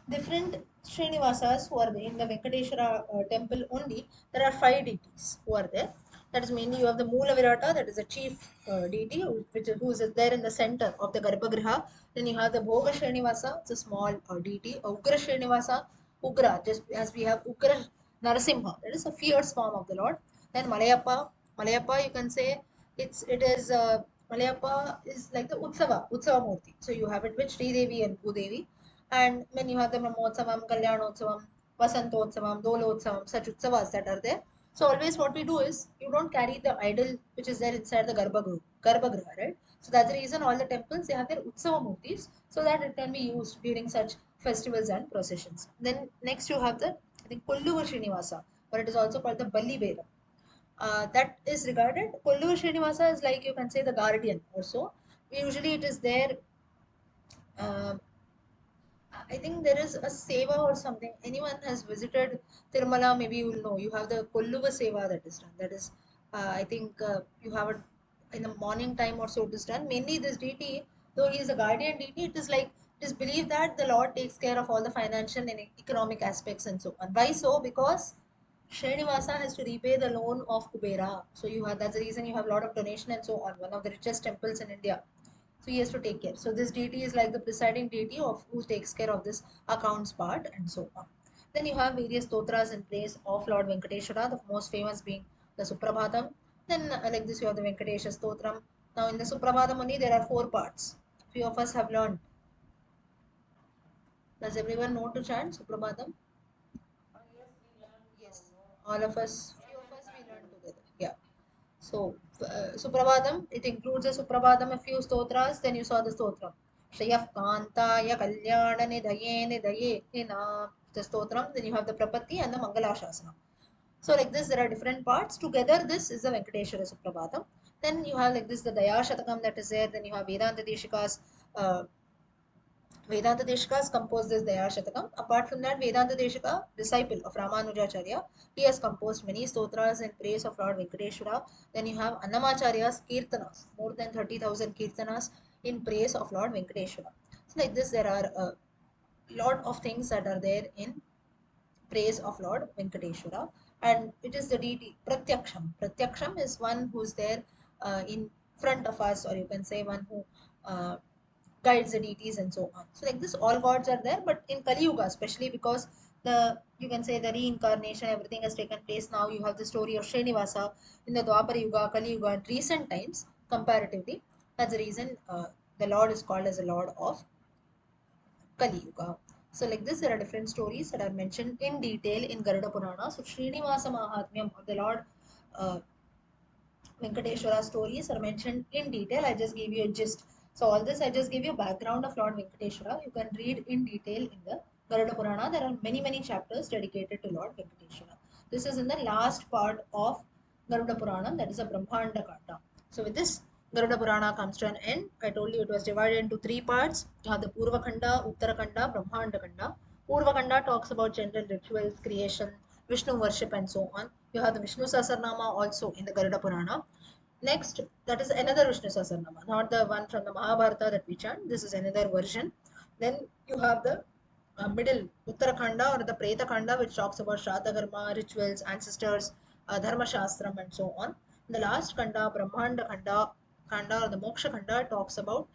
S1: different Srinivasas who are in the Venkateshwara temple only. There are five deities who are there. That is mainly you have the Moola Virata, that is the chief deity, who is there in the center of the Garbhagriha. Then you have the Bhoga Srinivasa, it's a small deity. Ugra Srinivasa, Ugra, just as we have Ugra Narasimha, that is a fierce form of the Lord. Then Malayappa, you can say Malayappa is like the Utsava Murti. So you have it with Sri Devi and Bhudevi. And when you have the Brahmotsavam, Kalyanotsavam, Vasantotsavam, Dolotsavam, such Utsavas that are there. So always what we do is you don't carry the idol which is there inside the Garbhagriha, right? So that's the reason all the temples they have their Utsava Murtis so that it can be used during such festivals and processions. Then next you have the I think Kolluva Srinivasa, or it is also called the Balli Vera. That is regarded Kolluva Srinivasa is like you can say the guardian also. Usually it is there. Uh, I think there is a seva or something. Anyone has visited Tirumala, maybe you will know. You have the Kolluva seva that is done. That is, I think you have it in the morning time or so it is done. Mainly this deity, though he is a guardian deity, it is like it is believed that the Lord takes care of all the financial and economic aspects and so on. Why so? Because Srinivasa has to repay the loan of Kubera. So you have that's the reason you have a lot of donation and so on. One of the richest temples in India. So he has to take care. So this deity is like the presiding deity of who takes care of this accounts part and so on. Then you have various stotras in place of Lord Venkateshwara, the most famous being the Suprabhatam. Then like this you have the Venkatesha Stotram. Now in the Suprabhatam only there are four parts. Few of us have learned. Does everyone know to chant Suprabhatam? Yes. All of us, few of us we learn together. Yeah. So, Suprabhatam, it includes a Suprabhatam, a few stotras, then you saw the stotram. Shriyaf Kantaya Kalyana Nidaye Nidaye Nina, the stotram, then you have the Prapatti and the Mangala Shasana. So, like this, there are different parts. Together, this is the Venkateshwara Suprabhatam. Then you have like this, the Daya Shatakam that is there, then you have Vedanta Deshika's uh, Vedanta Deshika's composed this Daya Shatakam. Apart from that, Vedanta Deshika, disciple of Ramanujacharya, he has composed many stotras in praise of Lord Venkateshwara. Then you have Annamacharya's Kirtanas, more than 30,000 Kirtanas in praise of Lord Venkateshwara. So, like this, there are a lot of things that are there in praise of Lord Venkateshwara, and it is the deity Pratyaksham. Pratyaksham is one who's there in front of us, or you can say one who uh, guides the deities and so on. So like this, all gods are there, but in Kali Yuga, especially because the you can say the reincarnation, everything has taken place now. You have the story of Srinivasa in the Dwapara Yuga, Kali Yuga, and recent times comparatively. That's the reason the Lord is called as a Lord of Kali Yuga. So, like this, there are different stories that are mentioned in detail in Garuda Purana. So, Srinivasa Mahatmyam of the Lord uh, Venkateshwara stories are mentioned in detail. I just gave you a gist. So, all this I just gave you a background of Lord Venkateshwara. You can read in detail in the Garuda Purana. There are many, many chapters dedicated to Lord Venkateshwara. This is in the last part of Garuda Purana, that is a Brahmanda Kanda. So, with this, Garuda Purana comes to an end. I told you it was divided into three parts. You have the Purva Khanda, Uttara Khanda, Brahmanda Khanda. Purva Khanda talks about general rituals, creation, Vishnu worship, and so on. You have the Vishnu Sahasranama also in the Garuda Purana. Next, that is another Vishnu Sahasranama, not the one from the Mahabharata that we chant. This is another version. Then you have the middle Uttarakhanda or the Preta Khanda, which talks about Shraddha Karma, rituals, ancestors, Dharma Shastram, and so on. The last Khanda, Brahmanda Khanda or the Moksha Khanda, talks about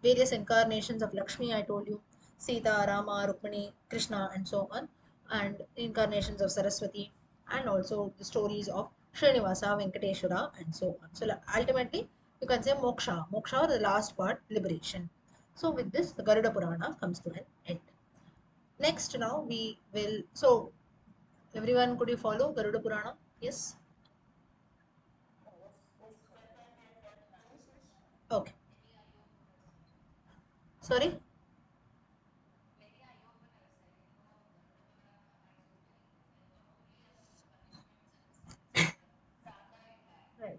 S1: various incarnations of Lakshmi, I told you, Sita, Rama, Rukmini, Krishna, and so on, and incarnations of Saraswati, and also the stories of Srinivasa, Venkateshwara, and so on. So ultimately, you can say Moksha, the last part, liberation. So with this, the Garuda Purana comes to an end. Next, now we will. So everyone, could you follow Garuda Purana? Yes. Okay. Sorry. Right.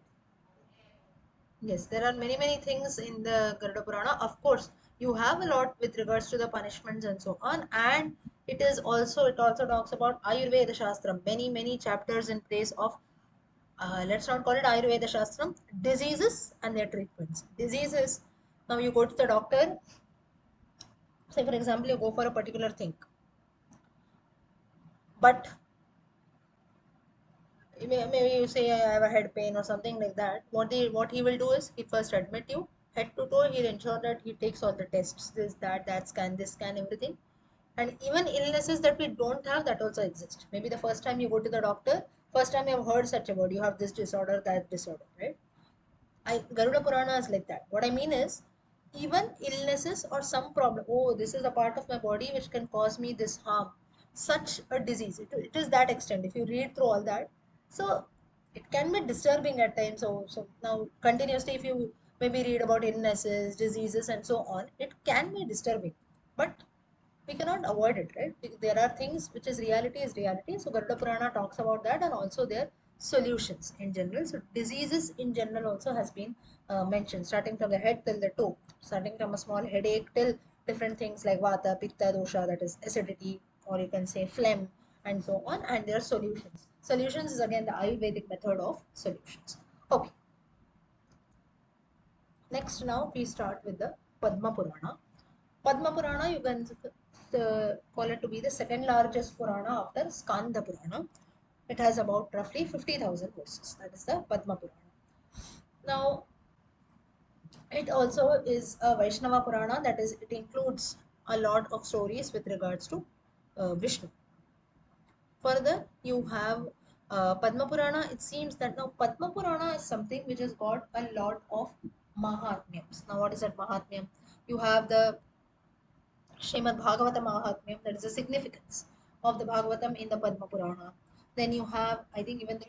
S1: Yes, there are many, many things in the Garuda Purana. Of course, you have a lot with regards to the punishments and so on. And it also talks about Ayurveda Shastra, many, many chapters in place of, let's not call it Ayurveda Shastram, diseases and their treatments. Diseases, now you go to the doctor, say for example, you go for a particular thing, but maybe you say I have a head pain or something like that. What he will do is he first admit you head to toe. He'll ensure that he takes all the tests, this, that scan, this scan, everything. And even illnesses that we don't have, that also exist. Maybe the first time you go to the doctor, first time you have heard such a word, you have this disorder, that disorder, right? Garuda Purana is like that. What I mean is, even illnesses or some problem. Oh, this is a part of my body which can cause me this harm. Such a disease. It is that extent. If you read through all that, so it can be disturbing at times. So now continuously, if you maybe read about illnesses, diseases, and so on, it can be disturbing. But we cannot avoid it, right? There are things which is reality. So Garuda Purana talks about that, and also their solutions in general. So diseases in general also has been mentioned, starting from the head till the toe, starting from a small headache till different things like Vata, Pitta, Dosha, that is acidity, or you can say phlegm, and so on, and their solutions. Solutions is again the Ayurvedic method of solutions. Okay, next now we start with the Padma Purana. Padma Purana, you can call it to be the second largest Purana after Skanda Purana. It has about roughly 50,000 verses. That is the Padma Purana. Now, it also is a Vaishnava Purana, that is, it includes a lot of stories with regards to Vishnu. Further, you have Padma Purana. It seems that now Padma Purana is something which has got a lot of Mahatmyams. Now, what is that Mahatmyam? You have the Srimad Bhagavata Mahatmyam, that is the significance of the Bhagavatam in the Padma Purana. Then you have, I think, even the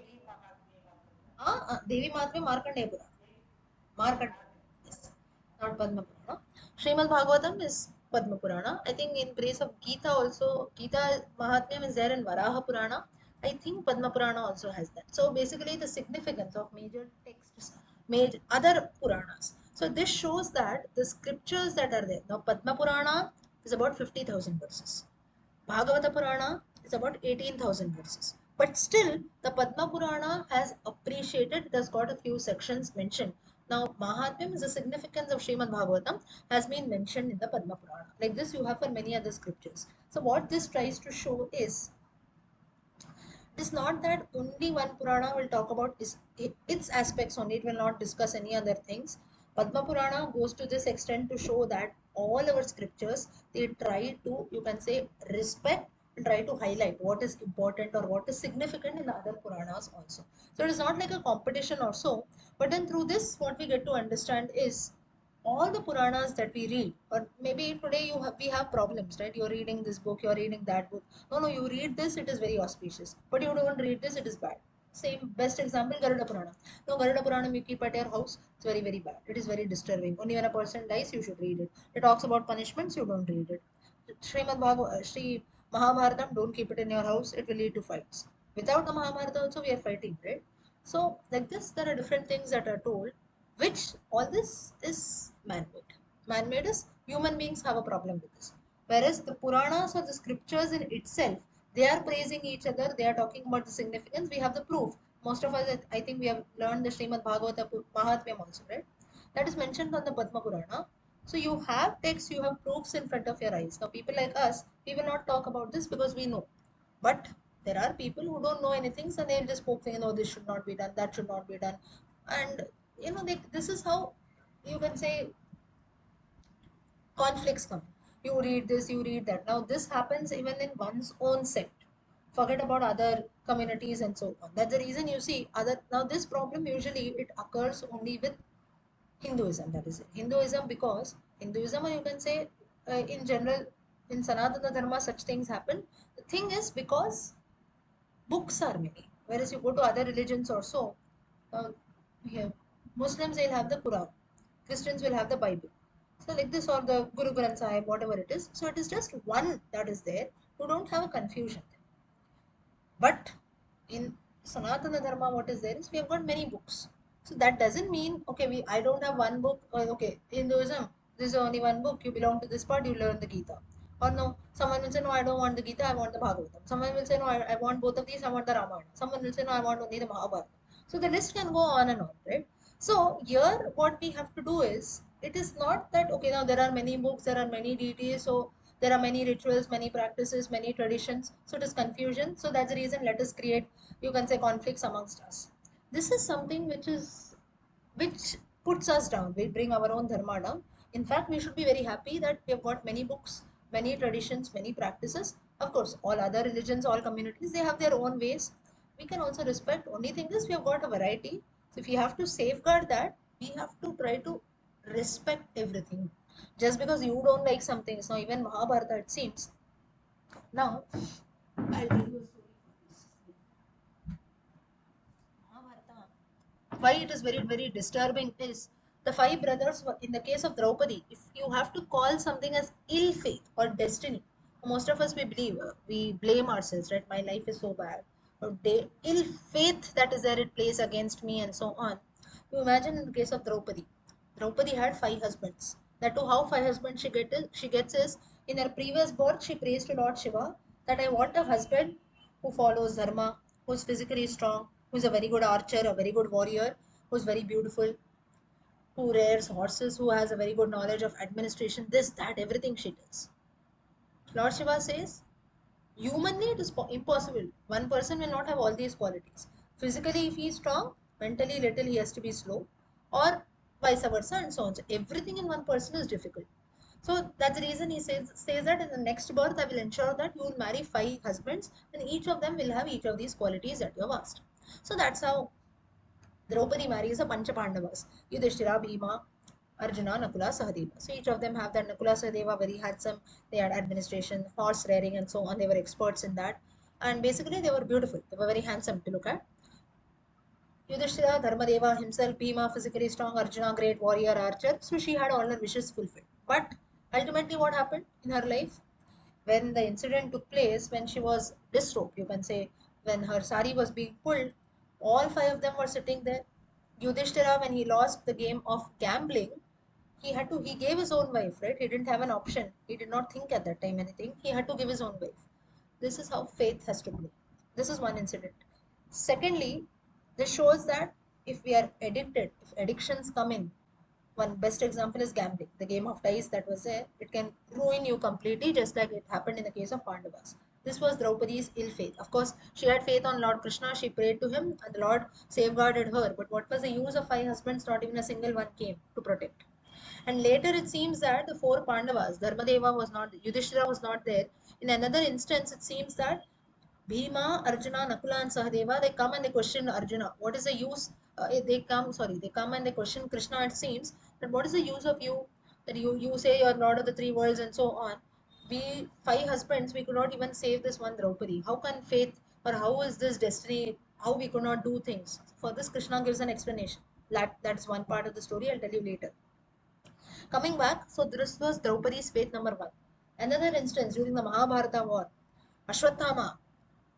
S1: Devi Mahatmya Markandeya Purana. Markandeya, yes, not Padma Purana. Srimad Bhagavatam is Padma Purana. I think in praise of Gita also, Gita Mahatmyam is there in Varaha Purana. I think Padma Purana also has that. So basically, the significance of major texts, major other Puranas. So this shows that the scriptures that are there. Now Padma Purana is about 50,000 verses. Bhagavata Purana is about 18,000 verses. But still, the Padma Purana has appreciated, it has got a few sections mentioned. Now, Mahatmyam is the significance of Srimad Bhagavatam has been mentioned in the Padma Purana. Like this, you have for many other scriptures. So, what this tries to show is it is not that only one Purana will talk about its aspects only, it will not discuss any other things. Padma Purana goes to this extent to show that all our scriptures, they try to, you can say, respect and try to highlight what is important or what is significant in the other Puranas also. So it is not like a competition or so, but then through this, what we get to understand is all the Puranas that we read, or maybe today we have problems, right? You're reading this book, you're reading that book. No, you read this, it is very auspicious, but you don't read this, it is bad. Same best example, Garuda Purana. No, Garuda Purana you keep at your house, it's very very bad, it is very disturbing. Only when a person dies you should read it. It talks about punishments, you don't read it. Sri Mahabharatam, don't keep it in your house, it will lead to fights. Without the Mahabharata also we are fighting, right? So like this, there are different things that are told, which all this is man-made. Man-made is human beings have a problem with this. Whereas the Puranas or the scriptures in itself, they are praising each other, they are talking about the significance. We have the proof. Most of us, I think, we have learned the Srimad Bhagavata Mahatmyam also, right? That is mentioned on the Padma Purana. So you have texts, you have proofs in front of your eyes. Now, people like us, we will not talk about this because we know. But there are people who don't know anything, so they'll just poke saying, "No, this should not be done, that should not be done," and this is how you can say conflicts come. You read this, you read that. Now this happens even in one's own sect. Forget about other communities and so on. That's the reason you see other. Now this problem usually it occurs only with Hinduism. That is it. Hinduism, because Hinduism, or you can say in general in Sanatana Dharma such things happen. The thing is because books are many. Whereas you go to other religions also, uh, here, Muslims they'll have the Quran, Christians will have the Bible. So like this, or the Guru Granth Sahib, whatever it is. So it is just one that is there. You don't have a confusion. But in Sanatana Dharma, what is there is we have got many books. So that doesn't mean okay, I don't have one book. Okay, Hinduism, this is only one book. You belong to this part, you learn the Gita. Or no, someone will say no, I don't want the Gita, I want the Bhagavatam. Someone will say no, I want both of these, I want the Ramayana. Someone will say no, I want only the Mahabharata. So the list can go on and on, right? So here, what we have to do is, it is not that okay now there are many books, there are many deities, so There are many rituals, many practices, many traditions. So it is confusion. So that's the reason let us create, you can say, conflicts amongst us. This is something which puts us down. We bring our own dharma down. In fact, we should be very happy that we have got many books, many traditions, many practices. Of course, all other religions, all communities, they have their own ways. We can also respect. Only thing is, we have got a variety. So if you have to safeguard that, we have to try to respect everything. Just because you don't like some things, now even Mahabharata, it seems. Now, I'll tell you a story for this. Mahabharata, why it is very very disturbing is the five brothers in the case of Draupadi. If you have to call something as ill fate or destiny, most of us we believe, we blame ourselves, right? My life is so bad, or ill faith that is there, it plays against me and so on. You imagine in the case of Draupadi had five husbands. That too, how five husbands she gets is, in her previous birth she prays to Lord Shiva that I want a husband who follows dharma, who's physically strong, who's a very good archer, a very good warrior, who's very beautiful, who rears horses, who has a very good knowledge of administration, this, that, everything she does. Lord Shiva says, humanly it is impossible. One person will not have all these qualities. Physically, if he is strong, mentally little he has to be slow, or vice versa, and so on. So everything in one person is difficult. So that's the reason he says that in the next birth I will ensure that you will marry five husbands, and each of them will have each of these qualities that you have asked. So that's how Draupadi marries a Pancha Pandavas: Yudhishthira, Bhima, Arjuna, Nakula, Sahadeva. So each of them have that. Nakula, Sahadeva very handsome. They had administration, horse rearing, and so on. They were experts in that. And basically, they were beautiful. They were very handsome to look at. Yudhishthira, Dharmadeva himself, Bhima, physically strong, Arjuna, great warrior, archer. So she had all her wishes fulfilled. But ultimately, what happened in her life? When the incident took place, when she was disrobed, you can say, when her sari was being pulled, all five of them were sitting there. Yudhishthira, when he lost the game of gambling, he gave his own wife, right? He didn't have an option. He did not think at that time anything. He had to give his own wife. This is how faith has to play. This is one incident. Secondly, this shows that if we are addicted, if addictions come in, one best example is gambling. The game of dice that was there, it can ruin you completely, just like it happened in the case of Pandavas. This was Draupadi's ill faith. Of course, she had faith on Lord Krishna, she prayed to him, and the Lord safeguarded her. But what was the use of five husbands? Not even a single one came to protect. And later it seems that the four Pandavas, Dharmadeva was not, Yudhishthira was not there. In another instance, it seems that Bhima, Arjuna, Nakula, and Sahadeva, they come and they question Arjuna. What is the use? They come and they question Krishna. It seems that what is the use of you? That you say you are Lord of the three worlds and so on. We five husbands, we could not even save this one Draupadi. How can faith, or how is this destiny? How we could not do things? For this, Krishna gives an explanation. That's one part of the story. I'll tell you later. Coming back, so this was Draupadi's faith number one. Another instance during the Mahabharata war, Ashwatthama,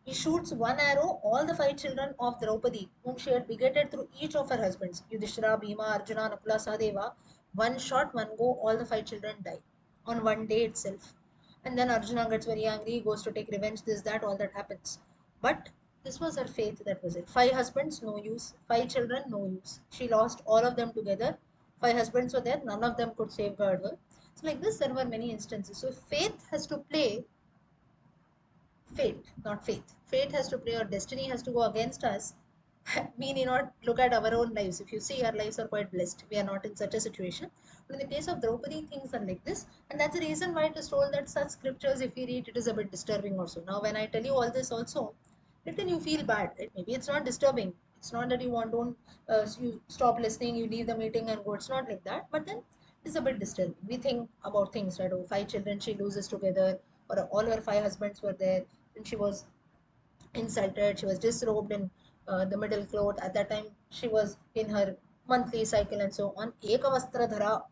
S1: he shoots one arrow, all the five children of Draupadi, whom she had begetted through each of her husbands, Yudhishthira, Bhima, Arjuna, Nakula, Sahadeva. One shot, one go, all the five children die on one day itself. And then Arjuna gets very angry, goes to take revenge, this, that, all that happens. But this was her faith, that was it. Five husbands, no use. Five children, no use. She lost all of them together. Five husbands were there, none of them could safeguard her. So, like this, there were many instances. So, faith has to play, fate, not faith. Fate has to play, or destiny has to go against us. We need not look at our own lives. If you see, our lives are quite blessed. We are not in such a situation. But in the case of Draupadi, things are like this. And that's the reason why it is told that such scriptures, if we read, it is a bit disturbing also. Now, when I tell you all this also, then you feel bad. Right? Maybe it's not disturbing. It's not that you want, don't, you stop listening, you leave the meeting and go. It's not like that. But then it's a bit disturbing. We think about things, right? Oh, five children she loses together, or all her five husbands were there, and she was insulted, she was disrobed in the middle cloth. At that time, she was in her monthly cycle and so on. Ekavastradhara,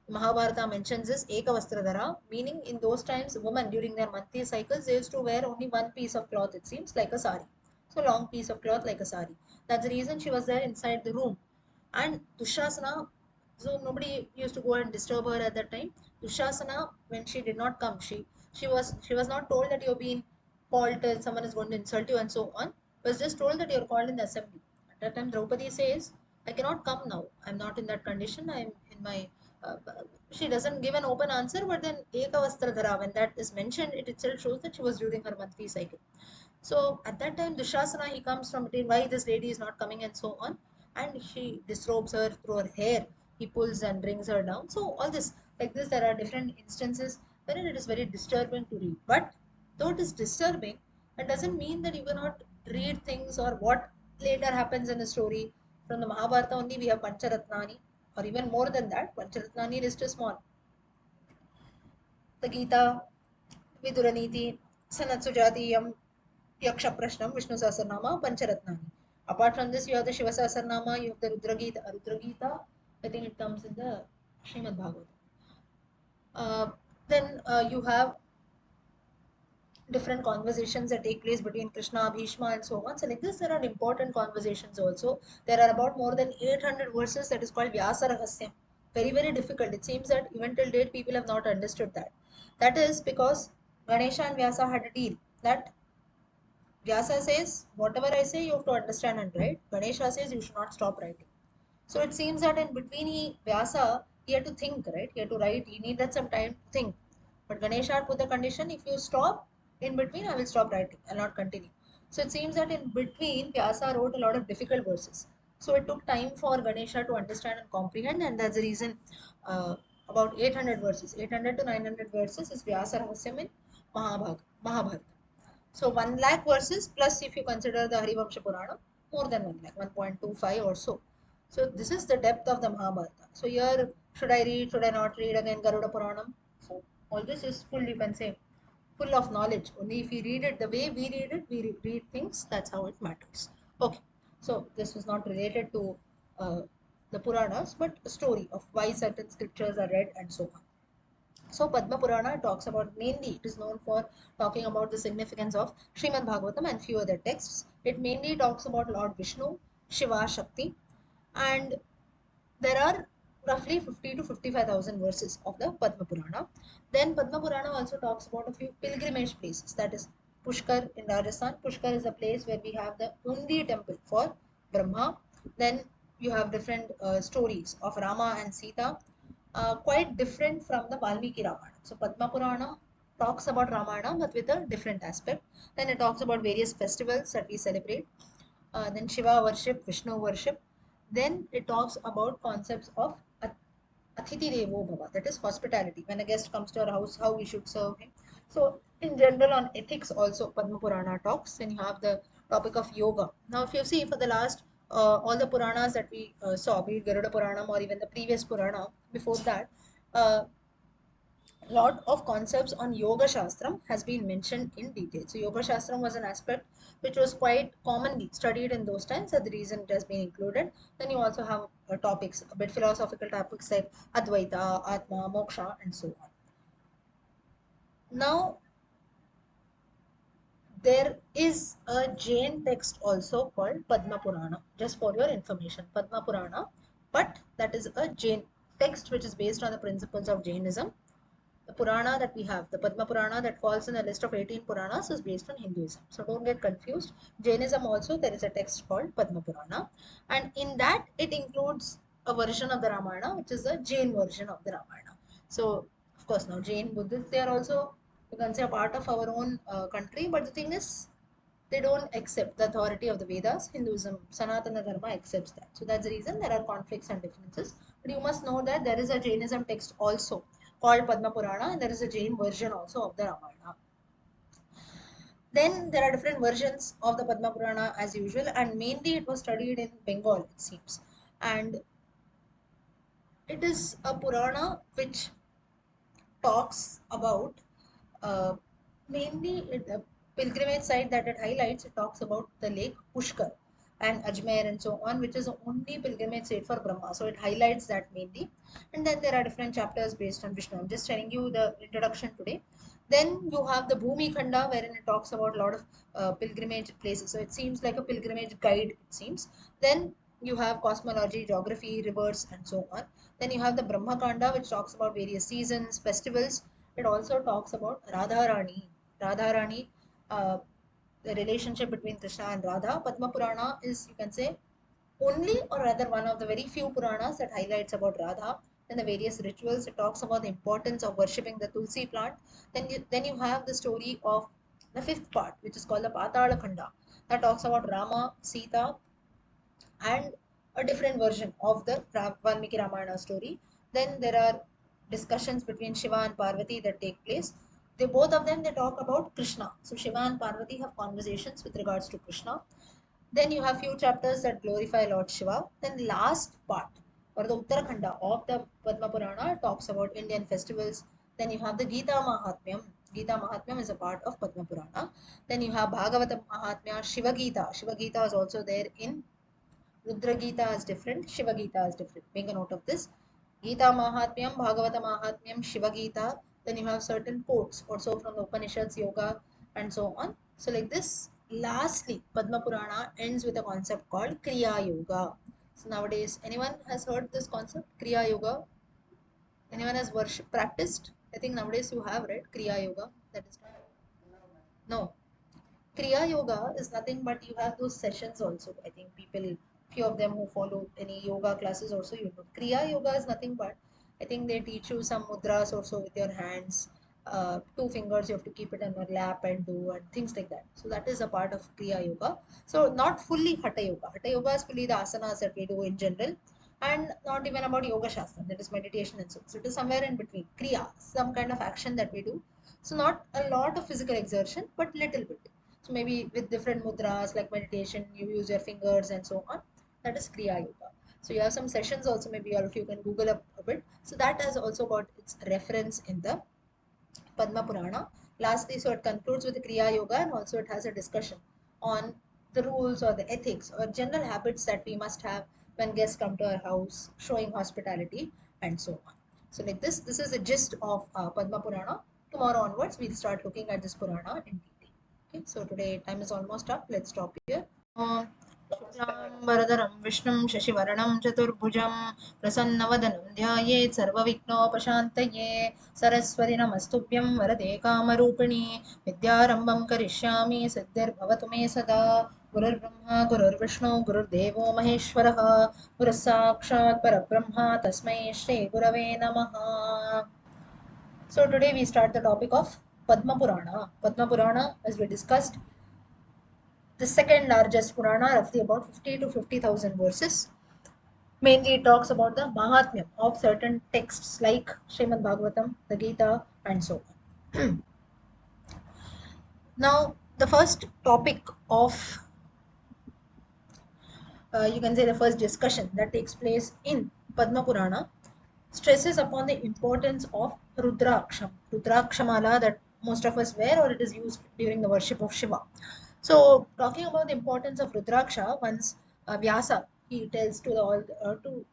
S1: Mahabharata mentions this Ekavastradhara, meaning in those times, women during their monthly cycles, they used to wear only one piece of cloth, it seems, like a sari. So, long piece of cloth like a sari. That's the reason she was there inside the room. And Dushasana, so nobody used to go and disturb her at that time. Dushasana, when she did not come, she was not told that you've been called, someone is going to insult you and so on. Was just told that you're called in the assembly. At that time, Draupadi says, I cannot come now. I'm not in that condition. I'm in my Uh, she doesn't give an open answer, but then Ekavastradhara, when that is mentioned, it itself shows that she was during her monthly cycle. So at that time, Dushasana, he comes from it, why this lady is not coming and so on. And he disrobes her through her hair. He pulls and brings her down. So all this, like this, there are different instances wherein it is very disturbing to read. But though it is disturbing, it doesn't mean that you cannot read things or what later happens in the story. From the Mahabharata only we have Pancharatnani, or even more than that. Pancharatnani list is small. The Gita, Viduraniti, Sanatsujatiyam, Yaksha Prashnam, Vishnu Sahasranama, Pancharatnani. Apart from this, you have the Shiva Sahasranama, you have the Rudra Gita. Rudra Gita, I think it comes in the Srimad Bhagavatam. Then you have different conversations that take place between Krishna, Bhishma, and so on. So, like this, there are important conversations also. There are about more than 800 verses that is called Vyasa Rahasyam. Very, very difficult. It seems that even till date, people have not understood that. That is because Ganesha and Vyasa had a deal that Vyasa says, whatever I say, you have to understand and write. Ganesha says, you should not stop writing. So it seems that in between Vyasa, he had to think, right? He had to write. He needed some time to think. But Ganesha had put the condition, if you stop in between, I will stop writing. I'll not continue. So it seems that in between, Vyasa wrote a lot of difficult verses. So it took time for Ganesha to understand and comprehend, and that's the reason about 800 verses, 800 to 900 verses is Vyasa Rahasyam in Mahabharata. So 1 lakh verses plus if you consider the Harivamsha Purana, more than 1 lakh, 1.25 or so. So this is the depth of the Mahabharata. So here, should I read, should I not read again Garuda Puranam? So all this is full, you can say, full of knowledge. Only if we read it the way we read it, we read things, that's how it matters. Okay, so this was not related to the Puranas, but a story of why certain scriptures are read and so on. So Padma Purana talks about, mainly it is known for talking about the significance of Srimad Bhagavatam and few other texts. It mainly talks about Lord Vishnu, Shiva, Shakti, and there are roughly 50 to 55,000 verses of the Padma Purana. Then Padma Purana also talks about a few pilgrimage places, that is Pushkar in Rajasthan. Pushkar is a place where we have the only temple for Brahma. Then you have different stories of Rama and Sita, quite different from the Valmiki Ramayana. So Padma Purana talks about Ramayana but with a different aspect. Then it talks about various festivals that we celebrate. Then Shiva worship, Vishnu worship. Then it talks about concepts of Atithi Devo Bhava, that is hospitality. When a guest comes to our house, how we should serve him. So, in general, on ethics, also Padma Purana talks. Then you have the topic of yoga. Now, if you see for the last all the Puranas that we saw, be it Garuda Puranam or even the previous Purana before that, uh, lot of concepts on Yoga Shastram has been mentioned in detail. So Yoga Shastram was an aspect which was quite commonly studied in those times. That's the reason it has been included. Then you also have topics, a bit philosophical topics like Advaita, Atma, Moksha, and so on. Now, there is a Jain text also called Padma Purana, just for your information. Padma Purana, but that is a Jain text which is based on the principles of Jainism. The Purana that we have, the Padma Purana that falls in the list of 18 Puranas, is based on Hinduism. So don't get confused. Jainism also, there is a text called Padma Purana, and in that it includes a version of the Ramayana, which is a Jain version of the Ramayana. So, of course, now Jain Buddhists, they are also, you can say, a part of our own country, but the thing is, they don't accept the authority of the Vedas. Hinduism, Sanatana Dharma accepts that. So that's the reason there are conflicts and differences. But you must know that there is a Jainism text also called Padma Purana, and there is a Jain version also of the Ramayana. Then there are different versions of the Padma Purana as usual, and mainly it was studied in Bengal, it seems. And it is a Purana which talks about uh, mainly the pilgrimage site that it highlights. It talks about the lake Pushkar and Ajmer and so on, which is the only pilgrimage site for Brahma. So it highlights that mainly. And then there are different chapters based on Vishnu. I'm just telling you the introduction today. Then you have the Bhumi Khanda, wherein it talks about a lot of pilgrimage places. So it seems like a pilgrimage guide, it seems. Then you have cosmology, geography, rivers, and so on. Then you have the Brahma Kanda, which talks about various seasons, festivals. It also talks about Radharani. Radharani, the relationship between Krishna and Radha. Padma Purana is, you can say, only or rather one of the very few Puranas that highlights about Radha. then the various rituals. It talks about the importance of worshipping the tulsi plant. Then you have the story of the fifth part, which is called the Patala Khanda, that talks about Rama, Sita, and a different version of the Valmiki Ramayana story. Then there are discussions between Shiva and Parvati that take place. They both of them they talk about Krishna. So Shiva and Parvati have conversations with regards to Krishna. Then you have few chapters that glorify Lord Shiva. Then last part or the Uttarakhanda of the Padma Purana talks about Indian festivals. Then you have the Gita Mahatmyam. Gita Mahatmyam is a part of Padma Purana. Then you have Bhagavata Mahatmya, Shiva Gita. Shiva Gita is also there in Rudra Gita is different, Shiva Gita is different. Make a note of this. Gita Mahatmyam, Bhagavata Mahatmyam, Shiva Gita. Then you have certain quotes also from the Upanishads, Yoga, and so on. So, like this. Lastly, Padma Purana ends with a concept called Kriya Yoga. So, nowadays, anyone has heard this concept, Kriya Yoga? Anyone has worship practiced? I think nowadays you have, right? Kriya Yoga. That is no. Kriya Yoga is nothing but you have those sessions also. I think people, few of them who follow any yoga classes also, you know. Kriya Yoga is nothing but I think they teach you some mudras also with your hands. Two fingers you have to keep it on your lap and do and things like that. So that is a part of Kriya Yoga. So not fully Hatha Yoga. Hatha Yoga is fully the asanas that we do in general and not even about Yoga Shastra, that is meditation and so. So it is somewhere in between. Kriya, some kind of action that we do. So not a lot of physical exertion, but little bit. So maybe with different mudras like meditation, you use your fingers and so on. That is Kriya Yoga. So you have some sessions also, maybe all of you can Google up a bit. So that has also got its reference in the Padma Purana. Lastly, so it concludes with the Kriya Yoga and also it has a discussion on the rules or the ethics or general habits that we must have when guests come to our house, showing hospitality and so on. So like this is the gist of Padma Purana. Tomorrow onwards, we'll start looking at this Purana in detail. Okay, so today time is almost up. Let's stop here. शुक्लाम्बरधरं विष्णुं शशिवर्णं चतुर्भुजं प्रसन्नवदनं ध्यायेत् सर्वविघ्नोपशान्तये सरस्वति नमस्तुभ्यं वरदे कामरूपिणि विद्यारम्भं करिष्यामि सिद्धिर्भवतु मे सदा गुरुर्ब्रह्मा गुरुर्विष्णु गुरुर्देवो महेश्वरः गुरुः साक्षात् परब्रह्म तस्मै श्रीगुरवे नमः. So today we start the topic of Padma Purana. Padma Purana, as we discussed, the second largest Purana, roughly about 50 to 50,000 verses. Mainly it talks about the Mahatmyam of certain texts like Srimad Bhagavatam, the Gita, and so on. Now, the first topic of, you can say the first discussion that takes place in Padma Purana stresses upon the importance of Rudraksham, Rudrakshamala that most of us wear or it is used during the worship of Shiva. So, talking about the importance of Rudraksha, once Vyasa he tells to the all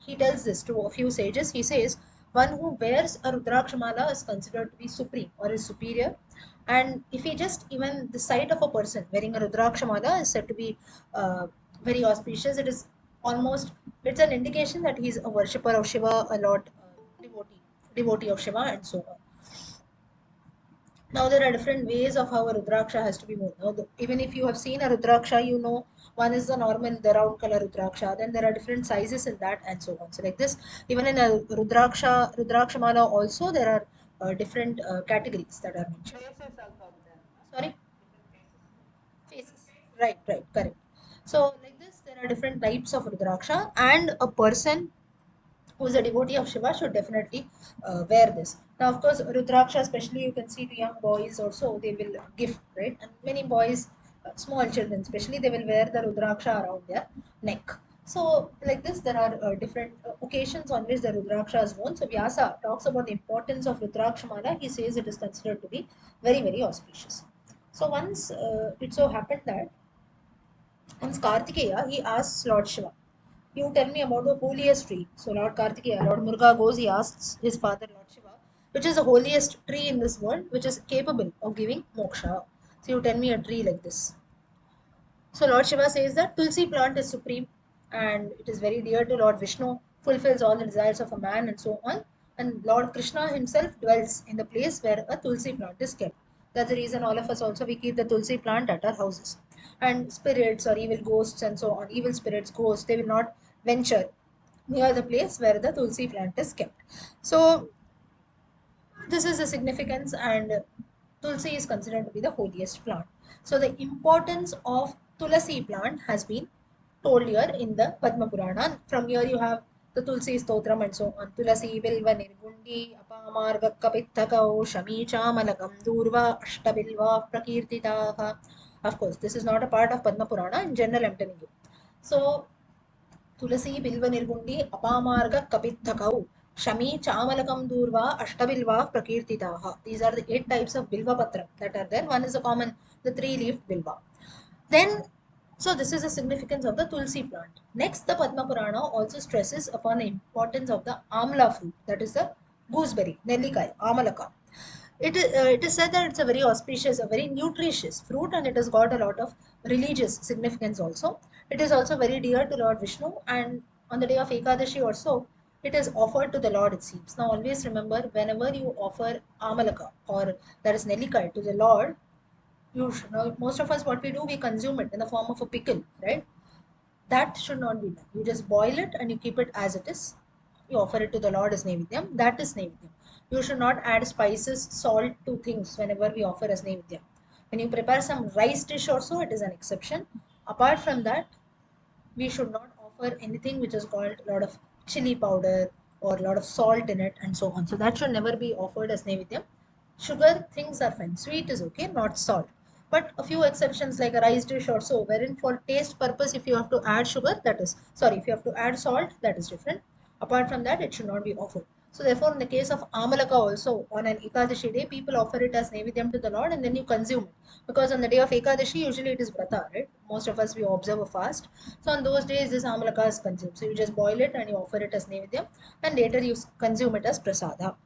S1: he tells this to a few sages. He says one who wears a Rudrakshamala is considered to be supreme or is superior, and if he just even the sight of a person wearing a Rudrakshamala is said to be very auspicious. It is almost it's an indication that he's a worshipper of Shiva, a lot devotee of Shiva, and so on. Now there are different ways of how a Rudraksha has to be worn. Now, even if you have seen a Rudraksha, you know one is the normal, the round color Rudraksha. Then there are different sizes in that, and so on. So like this, even in a Rudrakshamala also there are different categories that are mentioned. Sorry, faces. Right, correct. So like this, there are different types of Rudraksha, and a person who is a devotee of Shiva should definitely wear this. Now, of course, Rudraksha, especially you can see to young boys also, they will gift, right? And many boys, small children especially, they will wear the Rudraksha around their neck. So, like this, there are different occasions on which the Rudraksha is worn. So, Vyasa talks about the importance of Rudrakshamala. He says it is considered to be very, very auspicious. So, once it so happened that once Kartikeya, he asks Lord Shiva, you tell me about the holiest tree. So Lord Kartikeya, Lord Muruga goes, he asks his father Lord Shiva, which is the holiest tree in this world, which is capable of giving moksha. So you tell me a tree like this. So Lord Shiva says that Tulsi plant is supreme and it is very dear to Lord Vishnu, fulfills all the desires of a man and so on. And Lord Krishna himself dwells in the place where a Tulsi plant is kept. That's the reason all of us also we keep the Tulsi plant at our houses. And spirits or evil ghosts and so on, evil spirits, ghosts, they will not venture near the place where the tulsi plant is kept. So this is the significance, and tulsi is considered to be the holiest plant. So the importance of tulasi plant has been told here in the Padma Purana. From here you have the tulsi stotram and so on. Tulasi bilva nirgundi apamarga kapithakau shami chamalakam durva ashtabilva prakirtitaha. Of course this is not a part of Padma Purana. In general I'm telling you. So तुलसी बिल्व निर्गुंडी अपामार्ग कपित्थकौ शमी चामलकम दूर्वा अष्टबिल्वा प्रकीर्तिताः. These are the 8 types of bilva patra that are there. One is a common, the 3-leaf bilva. Then, so this is the significance of the tulsi plant. Next, the Padma Purana also stresses upon the importance of the amla fruit, that is the gooseberry, nellikai, amalaka. It is said that it's a very auspicious, a very nutritious fruit, and it has got a lot of religious significance also. It is also very dear to Lord Vishnu, and on the day of Ekadashi also, it is offered to the Lord, it seems. Now, always remember, whenever you offer amalaka or that is nellikai to the Lord, you should know, most of us, what we do, we consume it in the form of a pickle, right? That should not be done. You just boil it and you keep it as it is. You offer it to the Lord as Naivedyam. That is Naivedyam. You should not add spices, salt to things whenever we offer as Naivedyam. When you prepare some rice dish also, it is an exception. Apart from that, we should not offer anything which has got a lot of chili powder or a lot of salt in it and so on. So that should never be offered as Naivedyam. Sugar things are fine. Sweet is okay, not salt. But a few exceptions like a rice dish or so, wherein for taste purpose, if you have to add sugar, that is, sorry, if you have to add salt, that is different. Apart from that, it should not be offered. So therefore, in the case of Amalaka also, on an Ekadashi day, people offer it as Naivedyam to the Lord and then you consume it. Because on the day of Ekadashi, usually it is Vrata, right? Most of us, we observe a fast. So on those days, this Amalaka is consumed. So you just boil it and you offer it as Naivedyam and later you consume it as Prasada.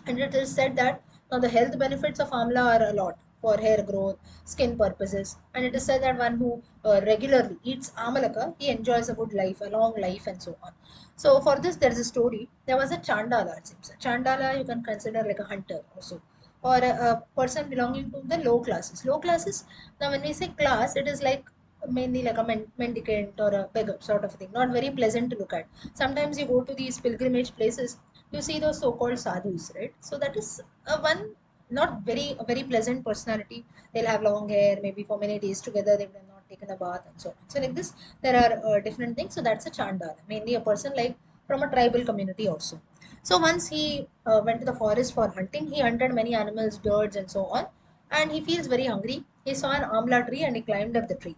S1: And it is said that now the health benefits of amla are a lot for hair growth, skin purposes, and it is said that one who regularly eats amalaka, he enjoys a good life, a long life, and so on. So for this, there is a story. There was a chandala. It seems. A chandala you can consider like a hunter also, or a person belonging to the low classes. Low classes. Now, when we say class, it is like mainly like a mendicant or a beggar sort of thing. Not very pleasant to look at. Sometimes you go to these pilgrimage places, you see those so-called sadhus, right? So that is one not very a very pleasant personality. They'll have long hair, maybe for many days together they've not taken a bath and so on. So like this, there are different things. So that's a chandala, mainly a person like from a tribal community also. So once he went to the forest for hunting, he hunted many animals, birds, and so on. And he feels very hungry. He saw an amla tree and he climbed up the tree.